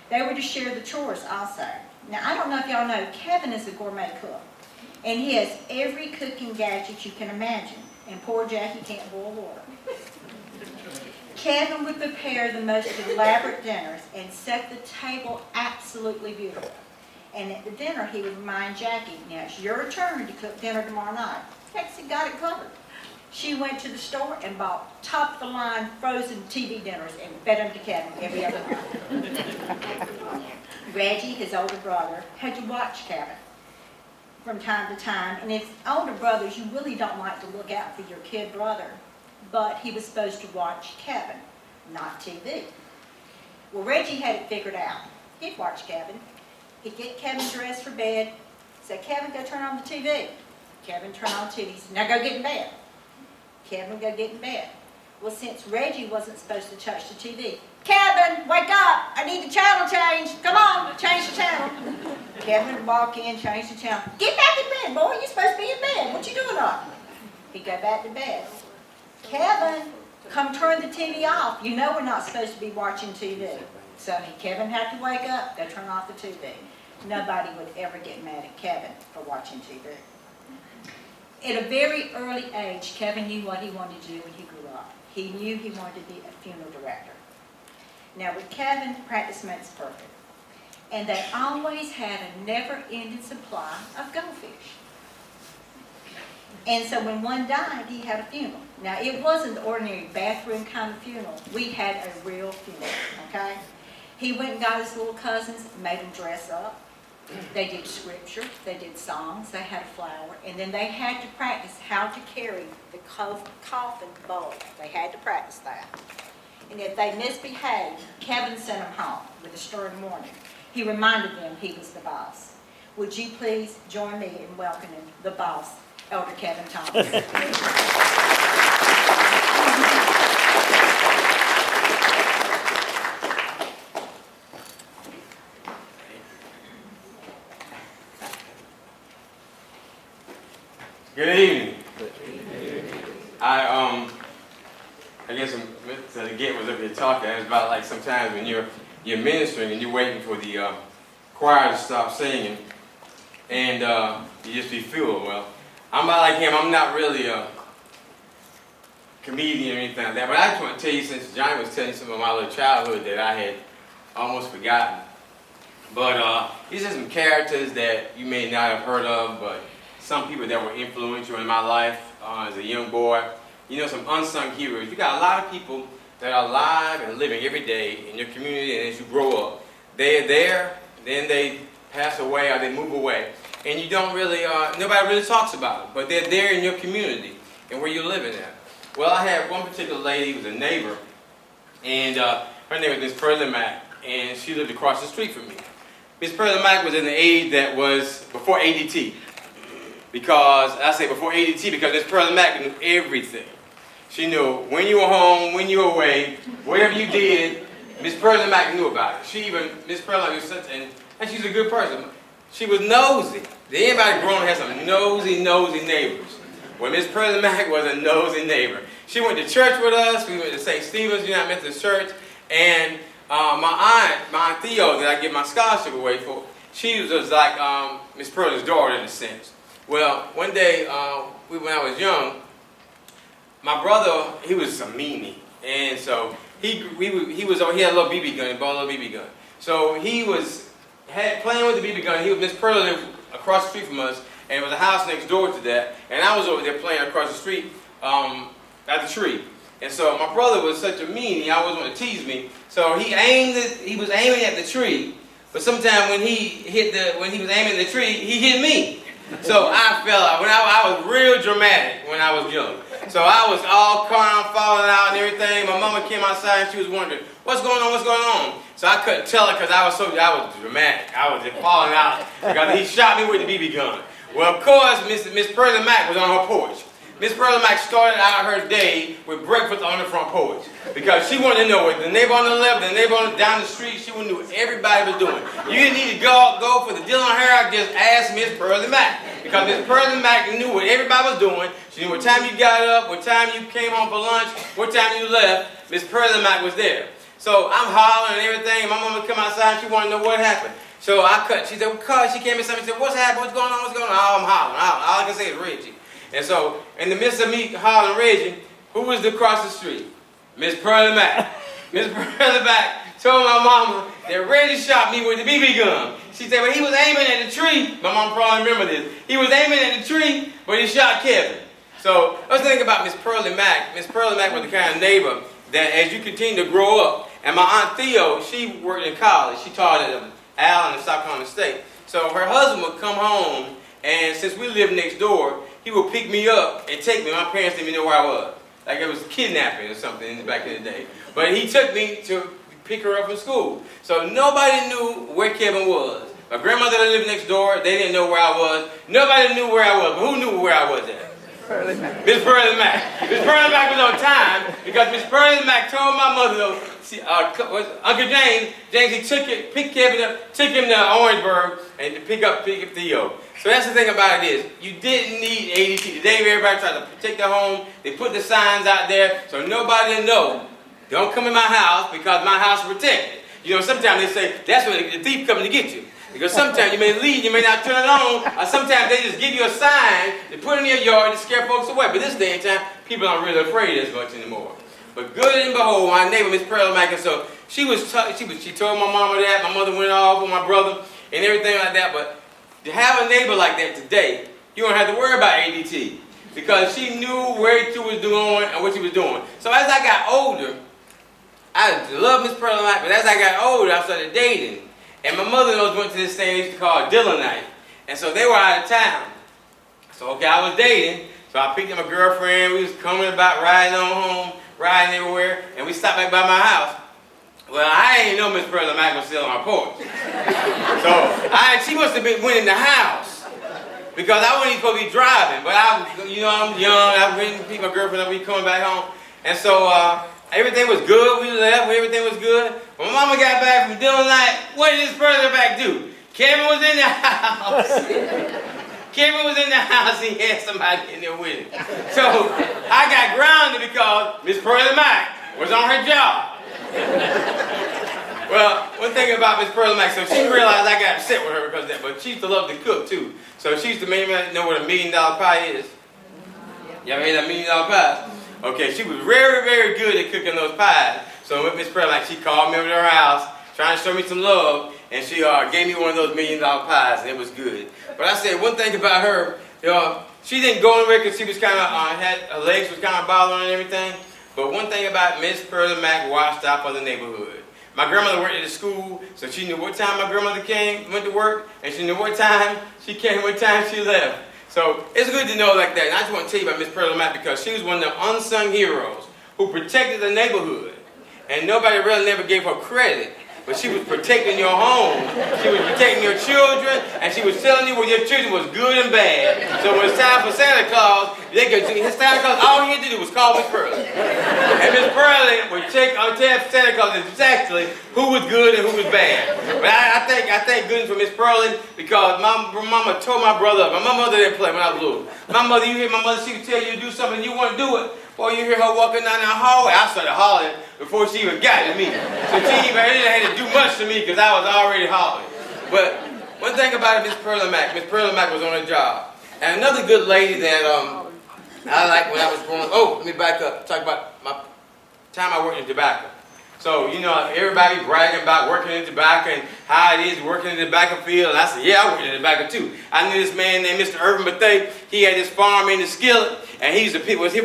They were to share the chores also. Now, I don't know if y'all know, Kevin is a gourmet cook. And he has every cooking gadget you can imagine. And poor Jackie can't boil water. Kevin would prepare the most elaborate dinners and set the table absolutely beautiful. And at the dinner, he would remind Jackie, "Now it's your turn to cook dinner tomorrow night." Jackie got it covered. She went to the store and bought top-of-the-line frozen TV dinners and fed them to Kevin every other night. Reggie, his older brother, had to watch Kevin from time to time. And as older brothers, you really don't like to look out for your kid brother. But he was supposed to watch Kevin, not TV. Well, Reggie had it figured out. He'd watch Kevin. He'd get Kevin dressed for bed, Said, Kevin, go turn on the TV. Kevin turned on the TV. Said, now go get in bed. Kevin, go get in bed. Well, since Reggie wasn't supposed to touch the TV, Kevin, wake up! I need the channel changed. Come on, change the channel. Kevin would walk in, change the channel. Get back in bed, boy. You're supposed to be in bed. What you doing up? He'd go back to bed. Kevin, come turn the TV off. You know we're not supposed to be watching TV. So Kevin had to wake up, go turn off the TV. Nobody would ever get mad at Kevin for watching TV. At a very early age, Kevin knew what he wanted to do when he grew up. He knew he wanted to be a funeral director. Now with Kevin, practice makes perfect. And they always had a never-ending supply of goldfish. And so when one died, he had a funeral. Now it wasn't the ordinary bathroom kind of funeral. We had a real funeral, okay? He went and got his little cousins, made them dress up. They did scripture, they did songs, they had a flower, and then they had to practice how to carry the coffin bowl. They had to practice that. And if they misbehaved, Kevin sent them home with a stern warning. He reminded them he was the boss. Would you please join me in welcoming the boss, Elder Kevin Thomas? Good evening. I guess to get was up here talking. It's about like sometimes when you're ministering and you're waiting for the choir to stop singing, and you just be fueled. Well, I'm not like him. I'm not really a comedian or anything like that. But I just want to tell you, since Johnny was telling you some of my little childhood that I had almost forgotten. But these are some characters that you may not have heard of, but some people that were influential in my life as a young boy. You know, some unsung heroes. You got a lot of people that are alive and living every day in your community, and as you grow up, they're there, then they pass away or they move away. And you don't really, nobody really talks about them, but they're there in your community and where you're living at. Well, I had one particular lady who was a neighbor, and her name was Miss Pearlie Mack, and she lived across the street from me. Miss Pearlie Mack was in the age that was before ADT. Because, I say before ADT, because Miss Pearlie Mack knew everything. She knew when you were home, when you were away, whatever you did, Miss Pearlie Mack knew about it. Miss Pearlie Mack was such, and she's a good person. She was nosy. Anybody grown has some nosy neighbors. Well, Miss Pearlie Mack was a nosy neighbor. She went to church with us. We went to St. Stephen's United Methodist Church. And my aunt Theo, that I get my scholarship away for, she was like Miss Pearlie's daughter in a sense. Well, one day, when I was young, my brother, he was a meanie. And so he had a little BB gun, he bought a little BB gun. So he was playing with the BB gun. Miss Pearlie lived across the street from us, and there was a house next door to that. And I was over there playing across the street at the tree. And so my brother was such a meanie, he always wanted to tease me. So he was aiming at the tree, but sometimes when he was aiming at the tree, he hit me. So I fell out. I was real dramatic when I was young. So I was all crying, falling out and everything. My mama came outside and she was wondering, what's going on? So I couldn't tell her because I was dramatic. I was just falling out because he shot me with the BB gun. Well, of course, Miss Pearlie Mack was on her porch. Miss Pearlie Mack started out her day with breakfast on the front porch because she wanted to know what the neighbor on the left, the neighbor down the street, she wanted to know what everybody was doing. You didn't need to go for the deal on her, just ask Miss Pearlie Mack. Because Miss Pearlie Mack knew what everybody was doing. She knew what time you got up, what time you came home for lunch, what time you left. Miss Pearlie Mack was there. So I'm hollering and everything. My mama come outside and she wanted to know what happened. So she said, well, she came inside and said, what's happening? What's going on? Oh, I'm hollering. All I can say is Reggie. And so, in the midst of me hollering Reggie, who was across the street? Miss Pearlie Mack. Miss Pearlie Mack told my mama that Reggie shot me with the BB gun. She said, well, he was aiming at the tree. My mom probably remember this. He was aiming at the tree, but he shot Kevin. So, I was thinking about Miss Pearlie Mack. Miss Pearlie Mack was the kind of neighbor that as you continue to grow up, and my Aunt Theo, she worked in college. She taught at Allen in South Carolina State. So her husband would come home, and since we lived next door, he would pick me up and take me. My parents didn't even know where I was. Like it was kidnapping or something back in the day. But he took me to pick her up from school. So nobody knew where Kevin was. My grandmother that lived next door, they didn't know where I was. Nobody knew where I was, but who knew where I was at? Miss Pearlie Mack. Miss Pearlie Mack was on time because Miss Pearlie Mack told my mother, Uncle James, he picked Kevin up, took him to Orangeburg and to pick up Theo. So that's the thing about it is, you didn't need ADT. Today everybody tries to protect their home. They put the signs out there so nobody will know. Don't come in my house because my house is protected. You know, sometimes they say, that's when the thief coming to get you. Because sometimes you may leave, you may not turn it on, or sometimes they just give you a sign to put in your yard to scare folks away. But this day and time, people aren't really afraid as much anymore. But good and behold, my neighbor, Miss Pearlie Mack, and so she told my mama that, my mother went off with my brother, and everything like that. But to have a neighbor like that today, you don't have to worry about ADT. Because she knew where she was doing and what she was doing. So as I got older, I love Miss Pearlie Mack, but as I got older, I started dating. And my mother-in-law went to this thing they used to call Dillonite. And so they were out of town. So, okay, I was dating. So I picked up my girlfriend. We was coming about, riding on home, riding everywhere. And we stopped back by my house. Well, I ain't know Miss Pearlie Mack was still on our porch. So she must have been went in the house. Because I wasn't even supposed to be driving. But I'm young. I went and picked my girlfriend up. We coming back home. And so everything was good. We left. Everything was good. When my mama got back from Dillonite, what did this Pearlie Mack do? Kevin was in the house. Kevin was in the house. He had somebody in there with him. So I got grounded because Miss Pearlie Mack was on her job. Well, one thing about Miss Pearlie Mack, so she realized I got upset with her because of that, but she used to love to cook too. So she used to know what $1 million pie is. Y'all made $1 million pie? Okay, she was very, very good at cooking those pies. So with Miss Pearlie Mack, she called me over to her house, trying to show me some love, and she gave me one of those $1 million pies, and it was good. But I said one thing about her, she didn't go anywhere because she was kind of her legs was kind of bothering and everything. But one thing about Miss Pearlie Mack watched out for the neighborhood. My grandmother worked at the school, so she knew what time my grandmother went to work, and she knew what time she came, what time she left. So it's good to know like that. And I just want to tell you about Miss Pearlie Mack because she was one of the unsung heroes who protected the neighborhood. And nobody really never gave her credit. But she was protecting your home. She was protecting your children. And she was telling you when your children was good and bad. So when it's time for Santa Claus, Santa Claus, all he had to do was call Miss Pearlie. And Miss Pearlie would tell Santa Claus exactly who was good and who was bad. But I thank goodness for Miss Pearlie because my mama told my brother up. My mother didn't play when I was little. My mother, you hear my mother, she would tell you to do something and you wouldn't do it. Boy, you hear her walking down the hallway. I started hollering before she even got to me. So she even had to do much to me because I was already hollering. But one thing about it, Miss Pearlie Mack was on her job. And another good lady that I liked when I was growing up. Oh, let me back up. Talk about my time I worked in tobacco. So, everybody bragging about working in tobacco and how it is working in the tobacco field. And I said, yeah, I worked in tobacco too. I knew this man named Mr. Irvin Bethea. He had this farm in the Skillet. And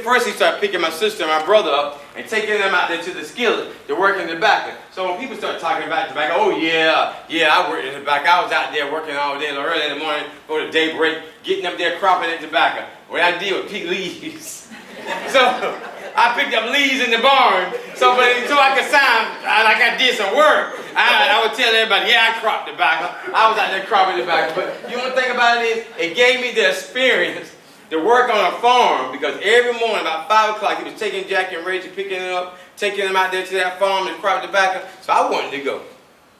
first he started picking my sister and my brother up and taking them out there to the Skillet to work in tobacco. So when people start talking about tobacco, oh yeah, I worked in tobacco. I was out there working all day, early in the morning, go to daybreak, getting up there cropping that tobacco. What I did was pick leaves. So I picked up leaves in the barn so I could sound like I did some work. I would tell everybody, yeah, I cropped tobacco. I was out there cropping tobacco. But you want to think about it is, it gave me the experience to work on a farm because every morning about 5 o'clock he was taking Jackie and Reggie, picking them up, taking them out there to that farm and crop tobacco. So I wanted to go.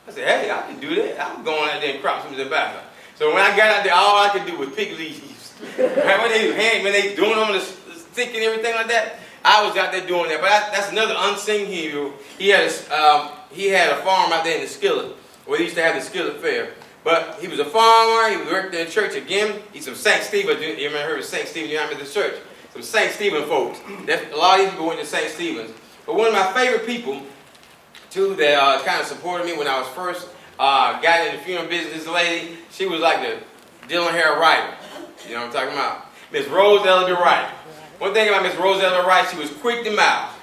I said, hey, I can do that. I'm going out there and crop some tobacco. So when I got out there, all I could do was pick leaves. When they doing on the stick and everything like that, I was out there doing that. But that's another unsung hero. He had a farm out there in the Skillet where he used to have the Skillet Fair. But he was a farmer, he worked in the church again. He's from St. Stephen. You ever heard of St. Stephen United Methodist Church? Some St. Stephen folks. A lot of these people went to St. Stephen's. But one of my favorite people, too, that kind of supported me when I was first got in the funeral business, this lady, she was like the Dylan Hair writer. You know what I'm talking about? Miss Rose Ellaby Wright. One thing about Miss Rose Ellaby Wright, she was quick to mouth.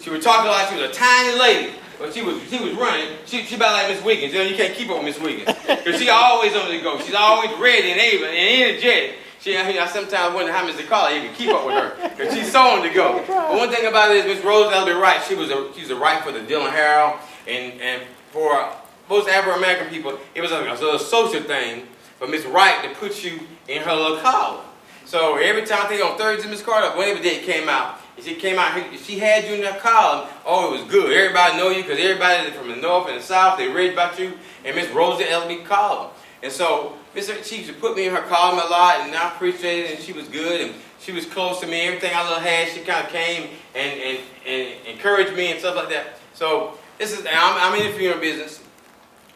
She would talk like she was a tiny lady. But she was running. She about like Miss Wiggins. You can't keep up with Miss Wiggins. Because she always on the go. She's always ready and able and energetic. I sometimes wonder how Mr. Carter even keep up with her. Because she's so on the go. But one thing about it is Miss Rose Ellaby Wright, she's a writer for the Dylan Herald and for most Afro-American people, it was a little social thing for Miss Wright to put you in her little column. So every time I think on Thursday, Miss Carter, whenever day came out, if she had you in her column, oh, it was good. Everybody know you because everybody from the north and the south, they read about you in Miss Rosa L.B. column. And so she used to put me in her column a lot, and I appreciated it, and she was good, and she was close to me. Everything I little had, she kind of came and encouraged me and stuff like that. So I'm in the funeral business.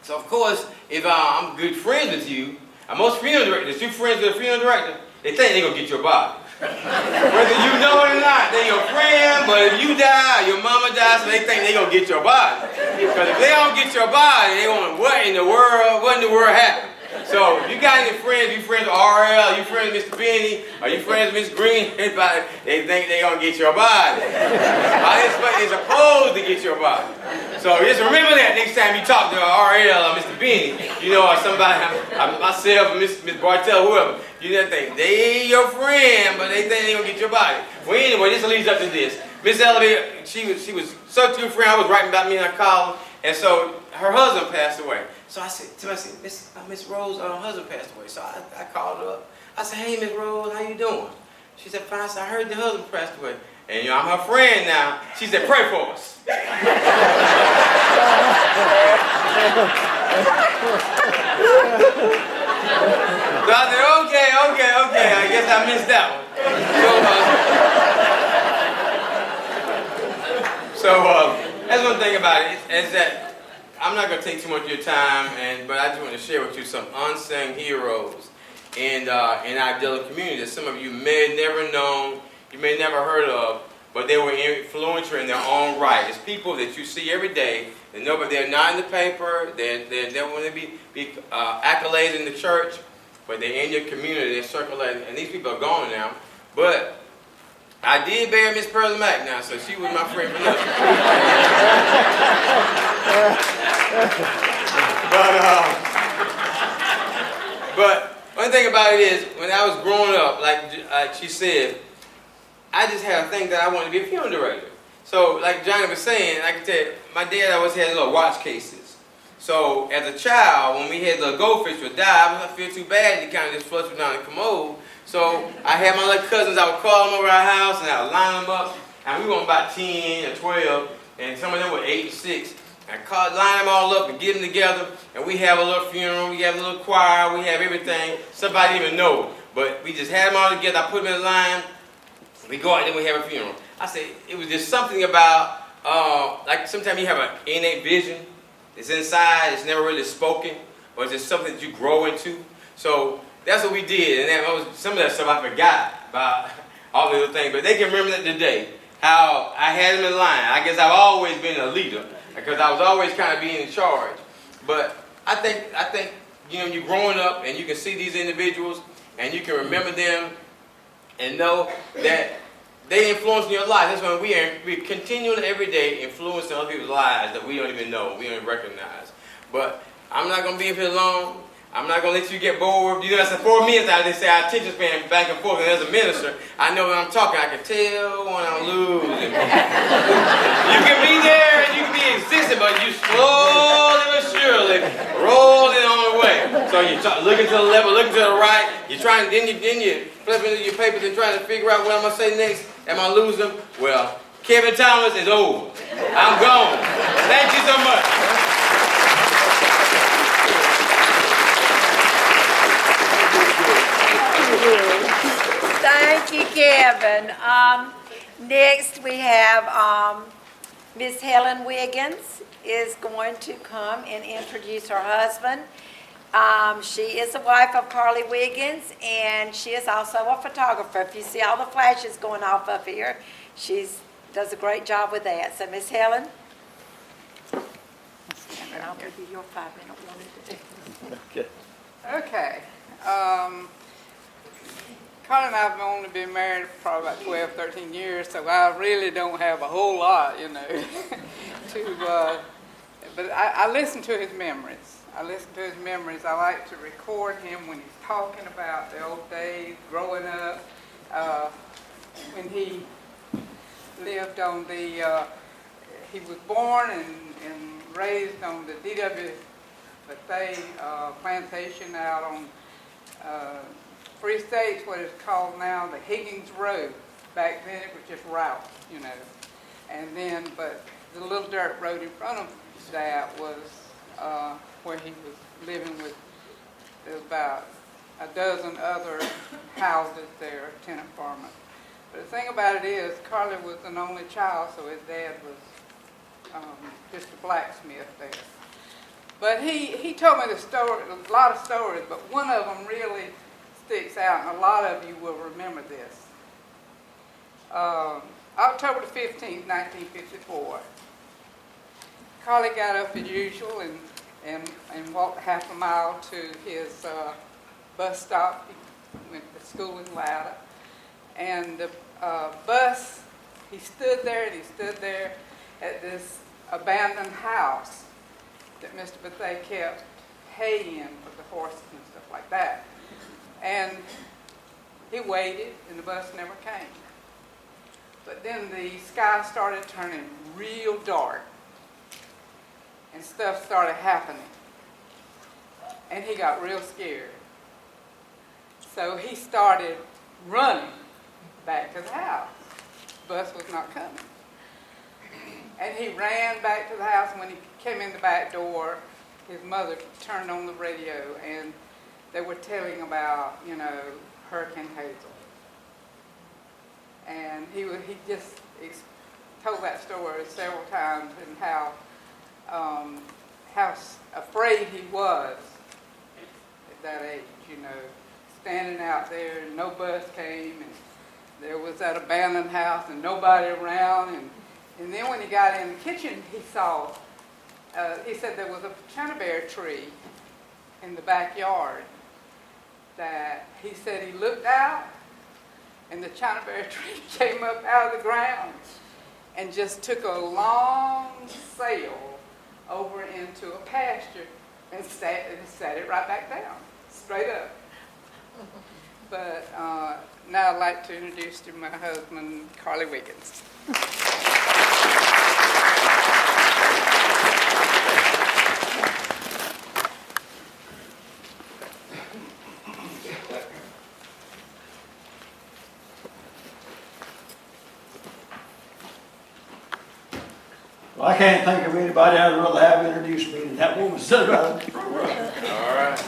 So of course, if I'm good friends with you, most funeral directors, you friends with a funeral director, they think they're going to get your body. Whether you know it or not, they're your friend, but if you die, your mama dies, so they think they're going to get your body. Because if they don't get your body, they want, what in the world happened? So if you got any friends, you friends with RL, you friends with Mr. Benny, or you friends with Miss Green, they think they're going to get your body. They're supposed to get your body. So just remember that next time you talk to RL or Mr. Benny, or somebody, myself, Miss Bartell, whoever, you just think they your friend, but they think they're going to get your body. Well, anyway, this leads up to this. Miss Ellis, she was such a good friend. I was writing about me in her column, and so her husband passed away. So I said, Miss Rose, her husband passed away. So I called her up. I said, hey, Miss Rose, how you doing? She said, fine. I said, I heard the husband passed away. And I'm her friend now. She said, pray for us. So I said, okay. I guess I missed that one. So that's one thing about it, is that I'm not going to take too much of your time, but I just want to share with you some unsung heroes in our Dillon community that some of you may have never known, you may have never heard of, but they were influential in their own right. It's people that you see every day, but they're not in the paper, they don't want to be accolades in the church, but they're in your community, they're circulating, and these people are gone now. But I did bury Miss Pearlie Mack now, so she was my friend for nothing. But one thing about it is, when I was growing up, like she said, I just had a thing that I wanted to be a funeral director. So, like Johnny was saying, I can tell you, my dad always had little watch cases. So, as a child, when we had the goldfish would die, I wouldn't feel too bad. He kind of just flushed them down the commode. So, I had my little cousins, I would call them over our house, and I would line them up. And we were about 10 or 12, and some of them were 8 and 6. I line them all up and get them together, and we have a little funeral, we have a little choir, we have everything. Somebody didn't even know, but we just had them all together. I put them in line, we go out, then we have a funeral. I say, it was just something about, like sometimes you have an innate vision. It's inside, it's never really spoken, or it's just something that you grow into. So that's what we did, and some of that stuff I forgot about all the little things, but they can remember that today, how I had them in line. I guess I've always been a leader, because I was always kind of being in charge. But I think you're growing up, and you can see these individuals, and you can remember them, and know that they influence your life. That's when we continually every day influencing other people's lives that we don't even know, we don't even recognize. But I'm not going to be here long. I'm not going to let you get bored. That's the 4 minutes they say our attention span back and forth. And as a minister, I know when I'm talking, I can tell when I'm losing. You can be there and you can be insistent, but you slowly but surely roll it on the way. So you're looking to the left, looking to the right. You're trying, then you flip into your papers and trying to figure out what I'm going to say next. Am I losing them? Well, Kevin Thomas is over. I'm gone. Thank you so much. Thank you, Kevin. Next we have Miss Helen Wiggins is going to come and introduce her husband. She is the wife of Carly Wiggins, and she is also a photographer. If you see all the flashes going off up here, she does a great job with that. So, Miss Helen, and I'll give you your 5-minute warning. Okay. Carly and I have only been married for probably about 12, 13 years, so I really don't have a whole lot, but I listen to his memories. I like to record him when he's talking about the old days, growing up, when he lived on he was born and raised on the Bethea plantation out on Free State's what it's called now, the Higgins Road. Back then it was just route, you know. And then, but the little dirt road in front of that was where he was living with about a dozen other houses there, tenant farmers. But the thing about it is, Carly was an only child, so his dad was just a blacksmith there. But he told me the story, a lot of stories, but one of them really sticks out, and a lot of you will remember this. October the 15th, 1954, Carly got up as usual and walked half a mile to his bus stop. He went to school in Latta. And the bus, he stood there at this abandoned house that Mr. Bethea kept hay in for the horses and stuff like that. And he waited, and the bus never came. But then the sky started turning real dark, and stuff started happening. And he got real scared. So he started running back to the house. The bus was not coming. And he ran back to the house, and when he came in the back door, his mother turned on the radio, and they were telling about, you know, Hurricane Hazel. And he just told that story several times, and how afraid he was at that age, you know, standing out there and no bus came, and there was that abandoned house and nobody around, and then when he got in the kitchen, he saw, he said there was a China bear tree in the backyard that he said he looked out, and the China bear tree came up out of the ground and just took a long sail over into a pasture and sat it right back down, straight up. But now I'd like to introduce to my husband, Carly Wiggins. Well, I can't think of anybody I'd rather have introduced me than that woman stood right there. All right.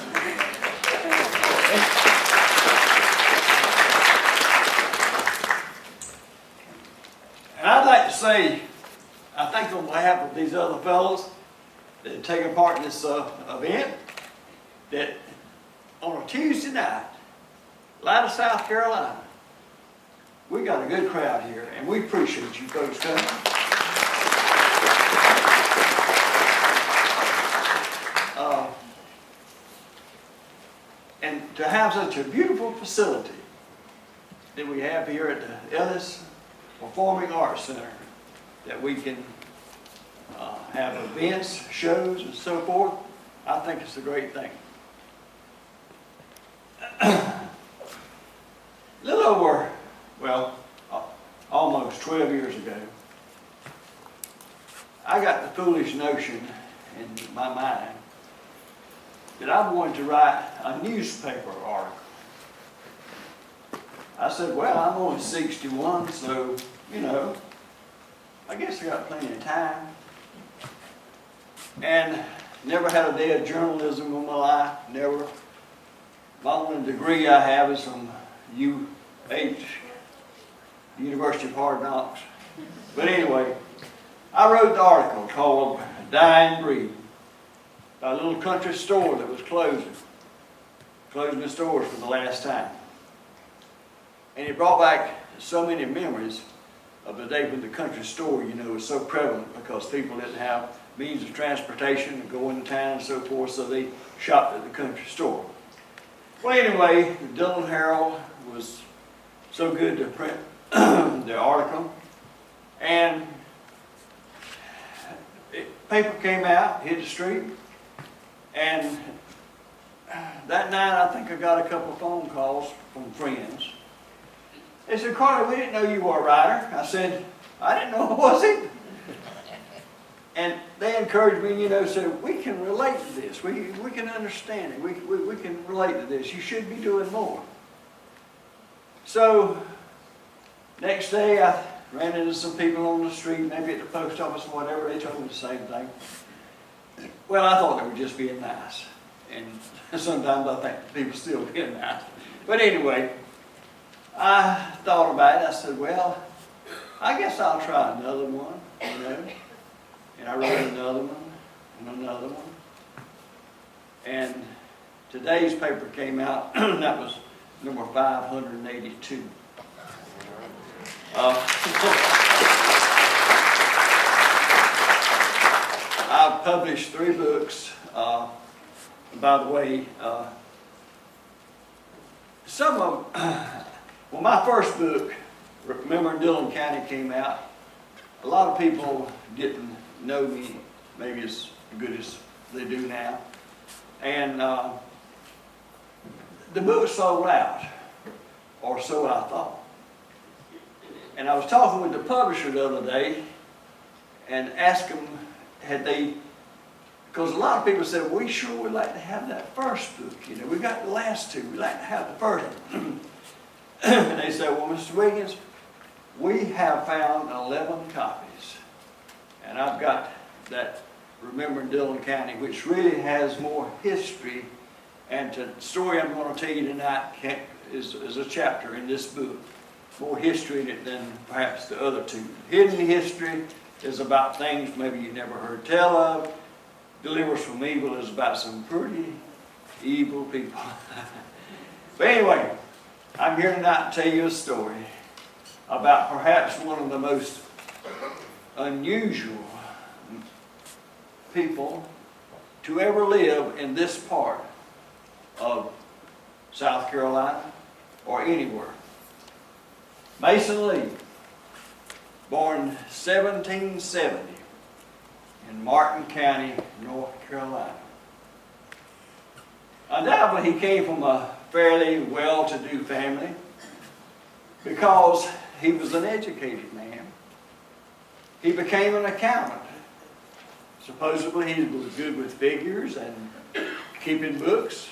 And I'd like to say, I think on behalf of these other fellows that have taken part in this event, that on a Tuesday night, Latta, South Carolina, we got a good crowd here, and we appreciate you folks coming. And to have such a beautiful facility that we have here at the Ellis Performing Arts Center, that we can have events, shows, and so forth, I think it's a great thing. A little over, well, almost 12 years ago, I got the foolish notion in my mind that I wanted to write a newspaper article. I said, well, I'm only 61, so, you know, I guess I got plenty of time. And never had a day of journalism in my life, never. My only degree I have is from UH, University of Hard Knocks. But anyway, I wrote the article called Dying Breed, about a little country store that was closing its doors for the last time. And it brought back so many memories of the day when the country store, you know, was so prevalent because people didn't have means of transportation to go into town and so forth, so they shopped at the country store. Well, anyway, the Dillon Herald was so good to print the article, and paper came out, hit the street, and that night I think I got a couple of phone calls from friends. They said, Carly, we didn't know you were a writer. I said, I didn't know I was either. And they encouraged me, you know, said, we can relate to this. We can understand it. We can relate to this. You should be doing more. So, next day I ran into some people on the street, maybe at the post office or whatever. They told me the same thing. Well, I thought they were just being nice. And sometimes I think people still being nice. But anyway, I thought about it. I said, well, I guess I'll try another one, you know. And I wrote another one and another one. And today's paper came out, and that was number 582. I've published 3 books. By the way, some of them, well, my first book, Remembering Dillon County, came out. A lot of people didn't know me maybe as good as they do now. And the book sold out, or so I thought. And I was talking with the publisher the other day and asked them, had they, because a lot of people said, we sure would like to have that first book. You know, we got the last 2, we'd like to have the first one. And they said, well, Mr. Wiggins, we have found 11 copies. And I've got that Remembering Dillon County, which really has more history. And the story I'm going to tell you tonight is a chapter in this book. More history in it than perhaps the other 2. Hidden history is about things maybe you never heard tell of. Deliverance from Evil is about some pretty evil people. But anyway, I'm here tonight to tell you a story about perhaps one of the most unusual people to ever live in this part of South Carolina or anywhere. Mason Lee, born 1770 in Martin County, North Carolina. Undoubtedly, he came from a fairly well-to-do family because he was an educated man. He became an accountant. Supposedly, he was good with figures and keeping books.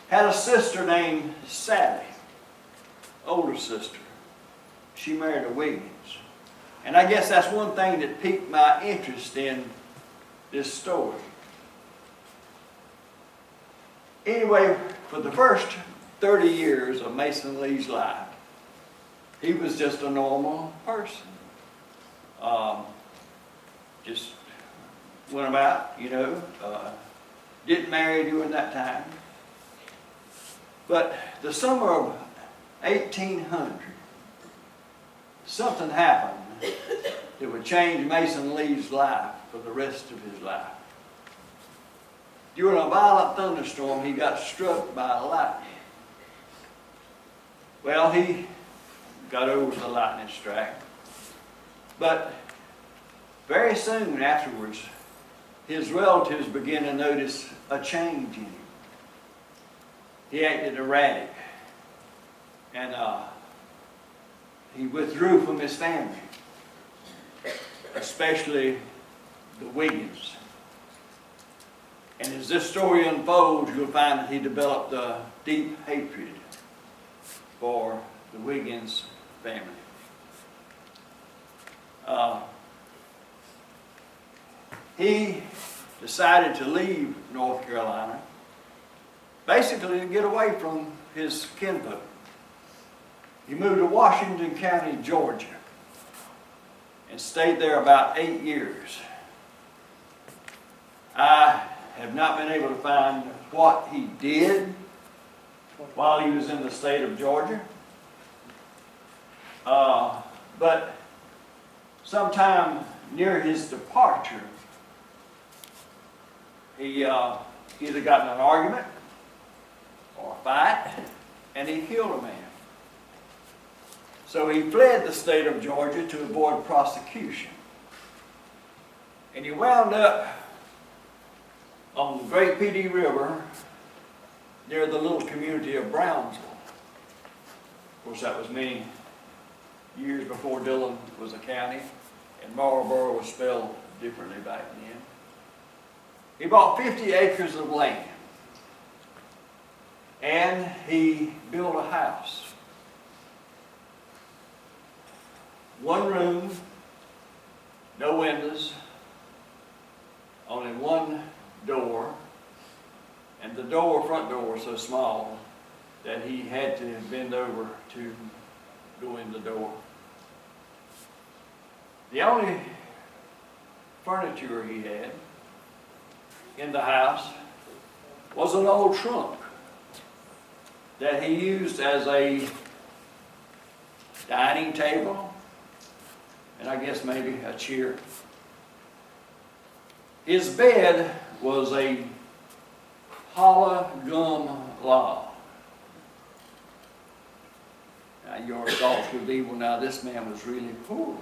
Had a sister named Sally, older sister. She married a Wiggins. And I guess that's one thing that piqued my interest in this story. Anyway, for the first 30 years of Mason Lee's life, he was just a normal person. Just went about, you know, didn't marry during that time. But the summer of 1800, something happened that would change Mason Lee's life for the rest of his life. During a violent thunderstorm, he got struck by lightning. Well, he got over the lightning strike. But very soon afterwards, his relatives began to notice a change in him. He acted erratic. And he withdrew from his family, especially the Wiggins. And as this story unfolds, you'll find that he developed a deep hatred for the Wiggins family. He decided to leave North Carolina, basically to get away from his kinfolk. He moved to Washington County, Georgia, and stayed there about 8 years. I have not been able to find what he did while he was in the state of Georgia. But sometime near his departure, he either got in an argument or a fight, and he killed a man. So he fled the state of Georgia to avoid prosecution. And he wound up on the Great Pee River near the little community of Brownsville. Of course, that was many years before Dillon was a county, and Marlboro was spelled differently back then. He bought 50 acres of land. And he built a house. One room, no windows, only one door, and the front door was so small that he had to bend over to go in the door. The only furniture he had in the house was an old trunk that he used as a dining table, and I guess maybe a chair. His bed was a hollow gum log. Now your thoughts would be, well, now this man was really poor.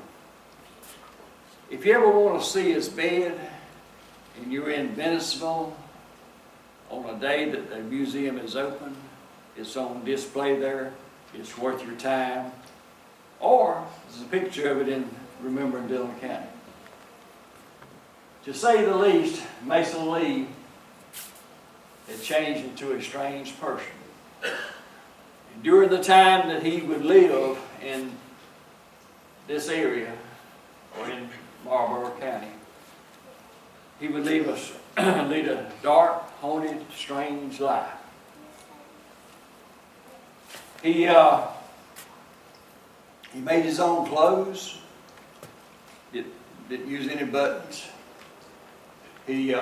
If you ever want to see his bed, and you're in Venice,ville on a day that the museum is open, it's on display there, it's worth your time. Or there's a picture of it in Remembering Dillon County. To say the least, Mason Lee had changed into a strange person. And during the time that he would live in this area, or in Marlborough County, he would lead a dark, haunted, strange life. He made his own clothes. Didn't use any buttons. He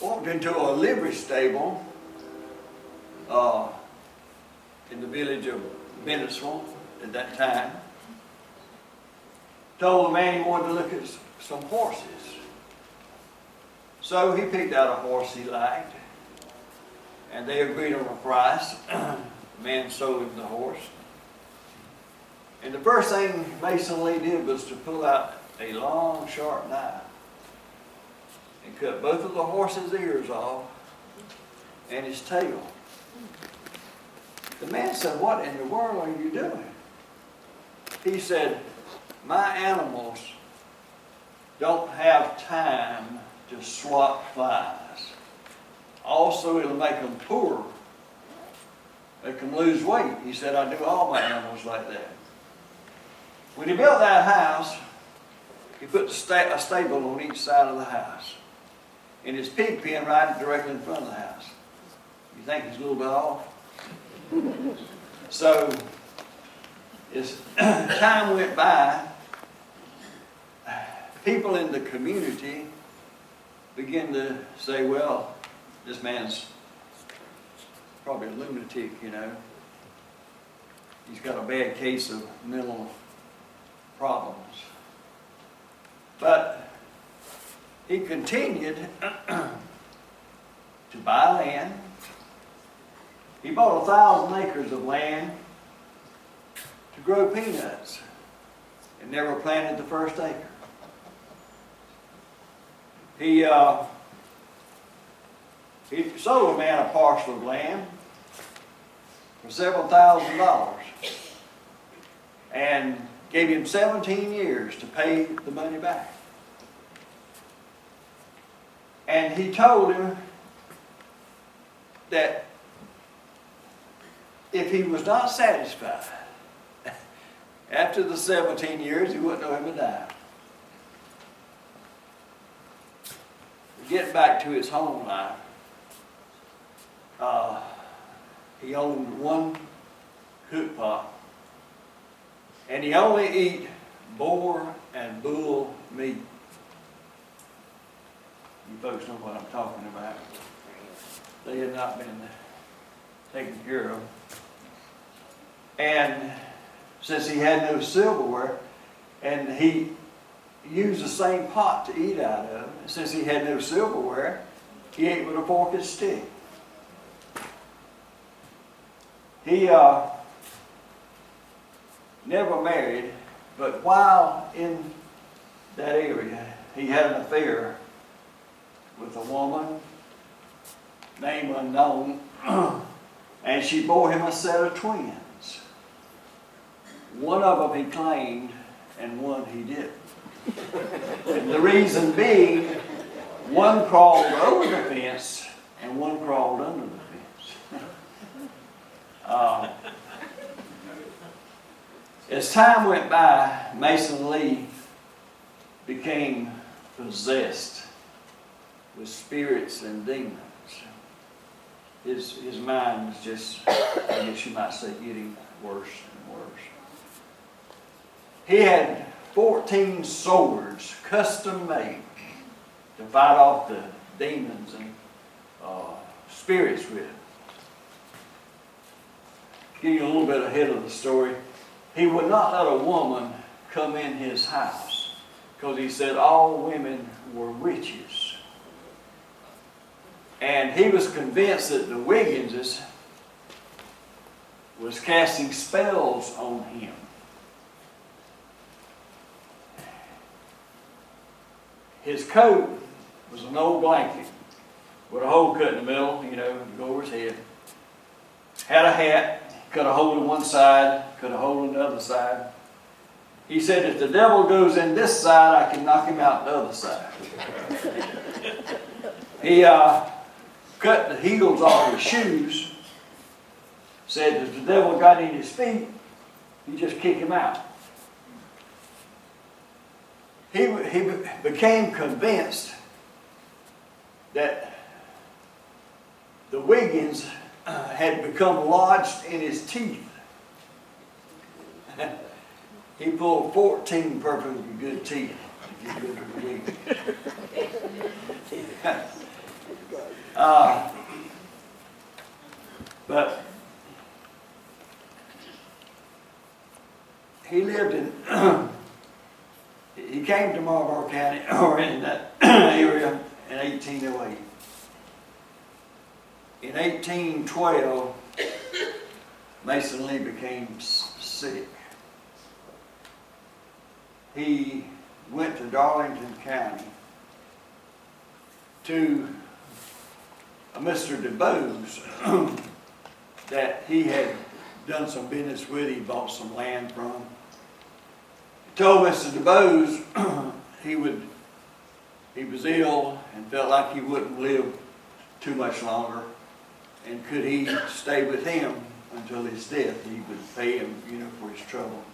walked into a livery stable in the village of Venice,ville at that time. Told the man he wanted to look at some horses. So he picked out a horse he liked, and they agreed on a price. The man sold him the horse. And the first thing Mason Lee did was to pull out a long, sharp knife and cut both of the horse's ears off and his tail. The man said, "What in the world are you doing?" He said, "My animals don't have time to swat flies. Also, it'll make them poor. Make them lose weight." He said, "I do all my animals like that." When he built that house, he put a stable on each side of the house, and his pig pen right directly in front of the house. You think he's a little bit off? So, as time went by, people in the community began to say, "Well, this man's probably a lunatic, you know. He's got a bad case of mental problems." But he continued to buy land. He bought 1,000 acres of land to grow peanuts and never planted the first acre. He sold a man a parcel of land for several $1,000s and gave him 17 years to pay the money back. And he told him that if he was not satisfied after the 17 years, he wouldn't owe him a dime. Getting back to his home life, he owned one cook pot, and he only ate boar and bull meat. You folks know what I'm talking about. They had not been taken care of. And since he had no silverware, and he used the same pot to eat out of, since he had no silverware, he ate with a fork and stick. He never married, but while in that area, he had an affair with a woman, name unknown, and she bore him a set of twins. One of them he claimed and one he didn't. And the reason being, one crawled over the fence and one crawled under the fence. As time went by, Mason Lee became possessed with spirits and demons. His mind was just, I guess you might say, getting worse and worse. He had 14 swords, custom made, to fight off the demons and spirits with. Getting a little bit ahead of the story, he would not let a woman come in his house because he said all women were witches. And he was convinced that the Wigginses was casting spells on him. His coat was an old blanket with a hole cut in the middle, you know, to go over his head. Had a hat, cut a hole in one side, cut a hole in the other side. He said, if the devil goes in this side, I can knock him out the other side. He cut the heels off his shoes, said if the devil got in his feet, he'd just kick him out. He became convinced that the Wiggins had become lodged in his teeth. He pulled 14 perfectly good teeth to get rid of the Wiggins. But he lived in, he came to Marlboro County, or in that area, in 1808. In 1812, Mason Lee became sick. He went to Darlington County to a Mr. DeBose that he had done some business with. He bought some land from. He told Mr. DeBose he was ill and felt like he wouldn't live too much longer, and could he stay with him until his death? He would pay him, you know, for his trouble.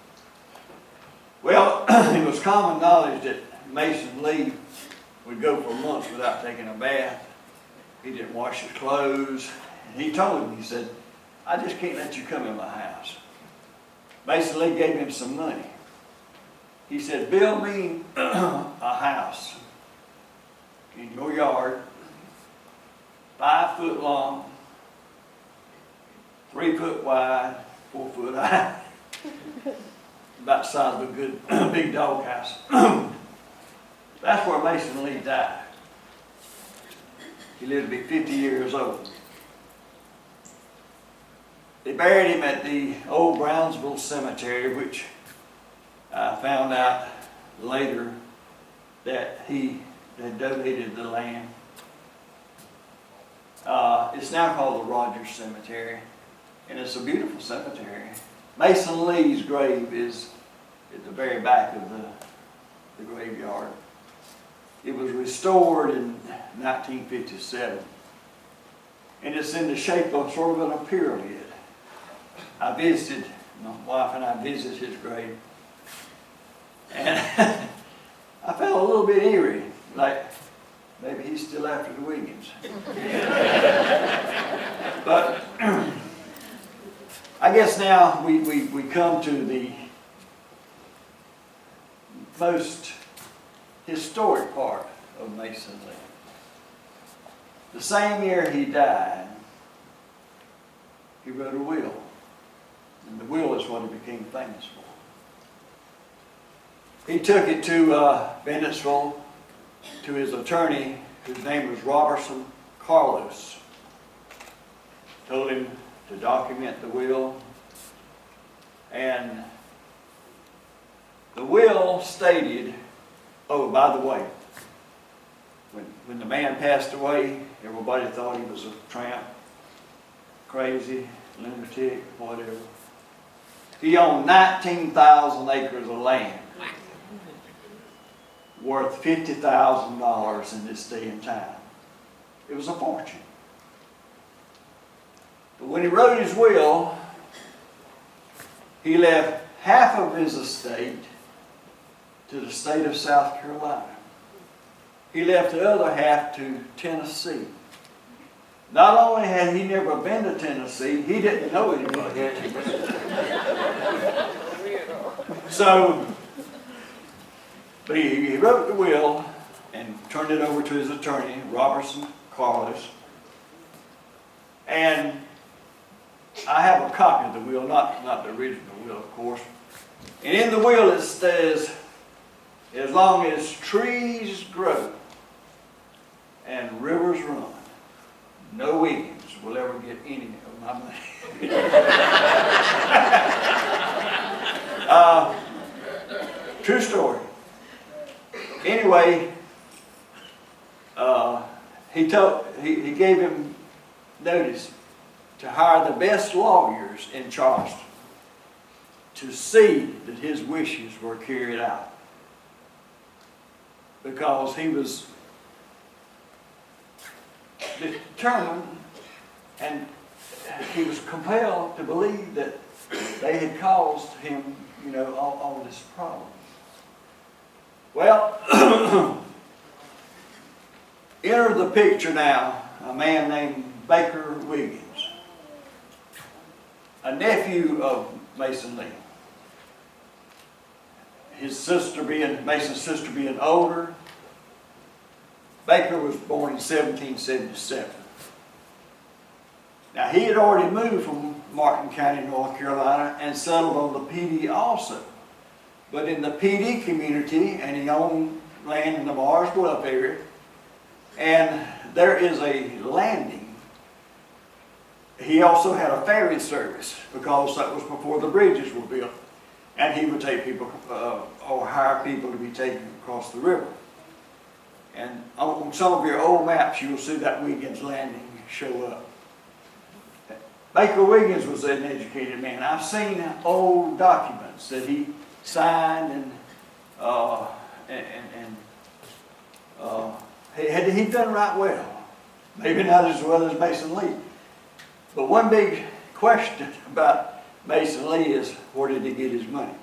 Well, it was common knowledge that Mason Lee would go for months without taking a bath. He didn't wash his clothes. And he told him, he said, I just can't let you come in my house. Mason Lee gave him some money. He said, build me a house in your yard, 5 foot long, 3 foot wide, 4 foot high. About the size of a good big dog house. That's where Mason Lee died. He lived to be 50 years old. They buried him at the old Brownsville Cemetery, which I found out later that he had donated the land. It's now called the Rogers Cemetery, and it's a beautiful cemetery. Mason Lee's grave is at the very back of the graveyard. It was restored in 1957, and it's in the shape of sort of a pyramid. I visited, my wife and I visited his grave, and I felt a little bit eerie, like maybe he's still after the Wiggins. But I guess now we come to the most historic part of Mason Lee. The same year he died, he wrote a will. And the will is what he became famous for. He took it to Bennettsville to his attorney, whose name was Robertson Carlos. Told him to document the will. And the will stated, oh, by the way, when the man passed away, everybody thought he was a tramp, crazy, lunatic, whatever. He owned 19,000 acres of land worth $50,000 in this day and time. It was a fortune. But when he wrote his will, he left half of his estate to the state of South Carolina. He left the other half to Tennessee. Not only had he never been to Tennessee, he didn't know anybody. So, but he wrote the will and turned it over to his attorney, Robertson Carlos. And I have a copy of the will, not the original will, of course. And in the will it says, as long as trees grow and rivers run, no Wiggins will ever get any of my money. True story. Anyway, he gave him notice to hire the best lawyers in Charleston to see that his wishes were carried out. Because he was determined and he was compelled to believe that they had caused him, all this problem. Well, enter the picture now a man named Baker Wiggins, a nephew of Mason Lee. Mason's sister being older. Baker was born in 1777. Now he had already moved from Martin County, North Carolina, and settled on the PD also. But in the PD community, and he owned land in the Mars Bluff area, and there is a landing. He also had a ferry service because that was before the bridges were built. And he would take people, or hire people to be taken across the river. And on some of your old maps, you will see that Wiggins landing show up. Baker Wiggins was an educated man. I've seen old documents that he signed, he'd done right well. Maybe not as well as Mason Lee. But one big question about Mason Lee is, where did he get his money?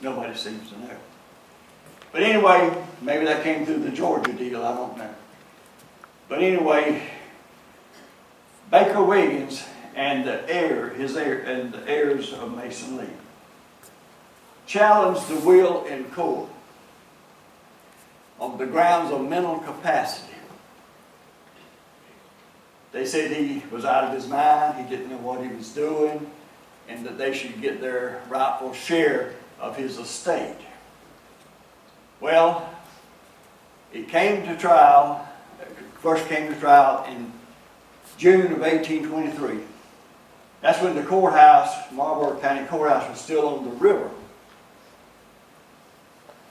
Nobody seems to know. But anyway, maybe that came through the Georgia deal, I don't know. But anyway, Baker Wiggins and the heirs of Mason Lee challenged the will in court on the grounds of mental capacity. They said he was out of his mind, he didn't know what he was doing, and that they should get their rightful share of his estate. Well, it came to trial, first came to trial in June of 1823. That's when the courthouse, Marlborough County Courthouse, was still on the river.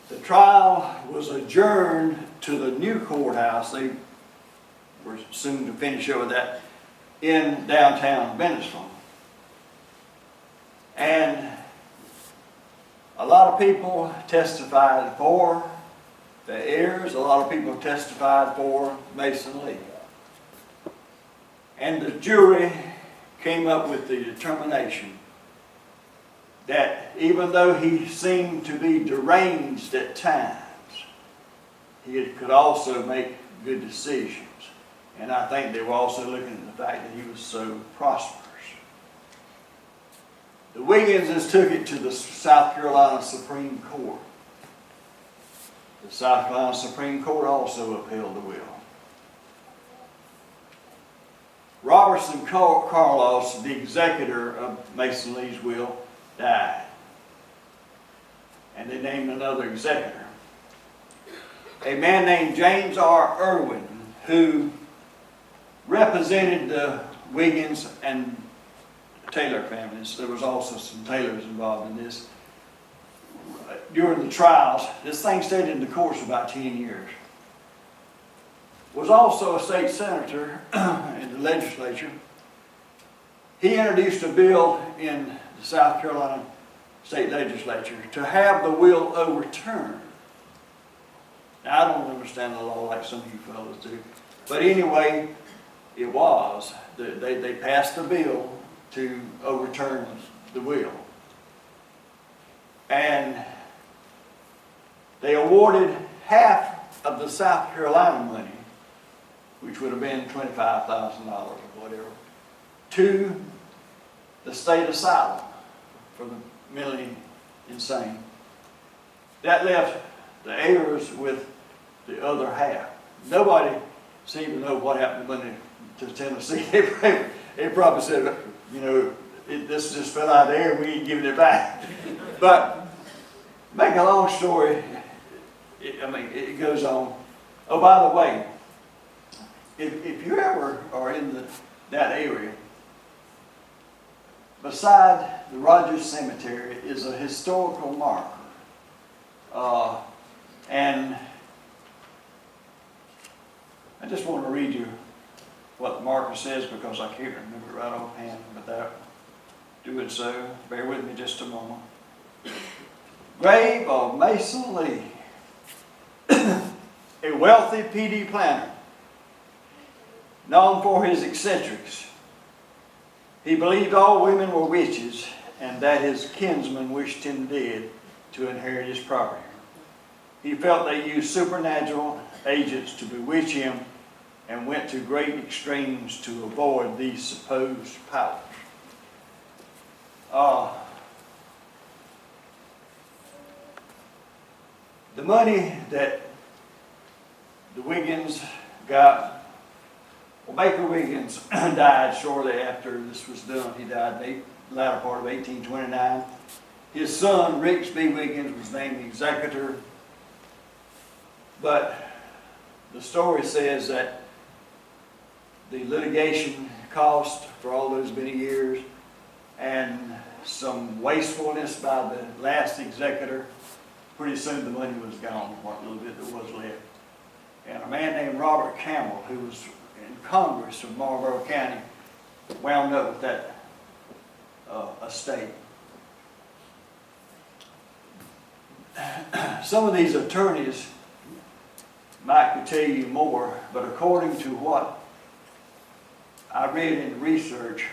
The trial was adjourned to the new courthouse. They were soon to finish over that in downtown Benniston. And a lot of people testified for the heirs. A lot of people testified for Mason Lee. And the jury came up with the determination that even though he seemed to be deranged at times, he could also make good decisions. And I think they were also looking at the fact that he was so prosperous. The Wigginses took it to the South Carolina Supreme Court. The South Carolina Supreme Court also upheld the will. Robertson Carlos, the executor of Mason Lee's will, died. And they named another executor. A man named James R. Irwin, who represented the Wiggins and Taylor families. There was also some Taylors involved in this. During the trials, this thing stayed in the courts about 10 years. Was also a state senator in the legislature. He introduced a bill in the South Carolina state legislature to have the will overturned. Now, I don't understand the law like some of you fellows do, but anyway, it was. They passed a bill to overturn the will. And they awarded half of the South Carolina money, which would have been $25,000 or whatever, to the state asylum for the mentally insane. That left the heirs with the other half. Nobody seemed to know what happened to money to Tennessee. They probably said, you know, this just fell out of the air, we ain't giving it back. But make a long story, it goes on. Oh, by the way, if you ever are in that area, beside the Rogers Cemetery is a historical marker. And I just want to read you what the marker says because I can't remember it right offhand without doing so. Bear with me just a moment. Grave of Mason Lee, a wealthy PD planner, known for his eccentrics. He believed all women were witches and that his kinsmen wished him dead to inherit his property. He felt they used supernatural agents to bewitch him and went to great extremes to avoid these supposed powers. The money that the Wiggins got, well, Baker Wiggins died shortly after this was done. He died in the latter part of 1829. His son, Rix B. Wiggins, was named the executor. But the story says that the litigation cost for all those many years and some wastefulness by the last executor, pretty soon the money was gone, what little bit that was left. And a man named Robert Campbell, who was in Congress of Marlborough County, wound up with that estate. Some of these attorneys Mike could tell you more, but according to what I read in research,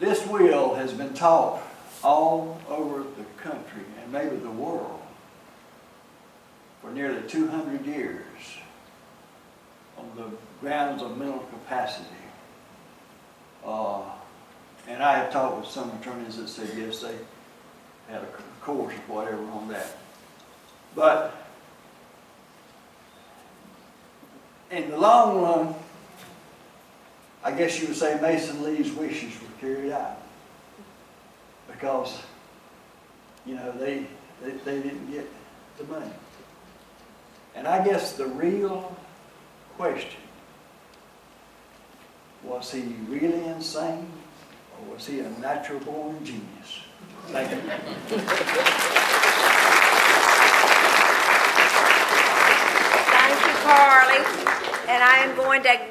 this will has been taught all over the country and maybe the world for nearly 200 years on the grounds of mental capacity. And I have talked with some attorneys that said yes, they had a course or whatever on that. But in the long run, I guess you would say Mason Lee's wishes were carried out. Because, you know, they didn't get the money. And I guess the real question, was he really insane or was he a natural born genius? Thank you. Thank you, Carly. And I am going to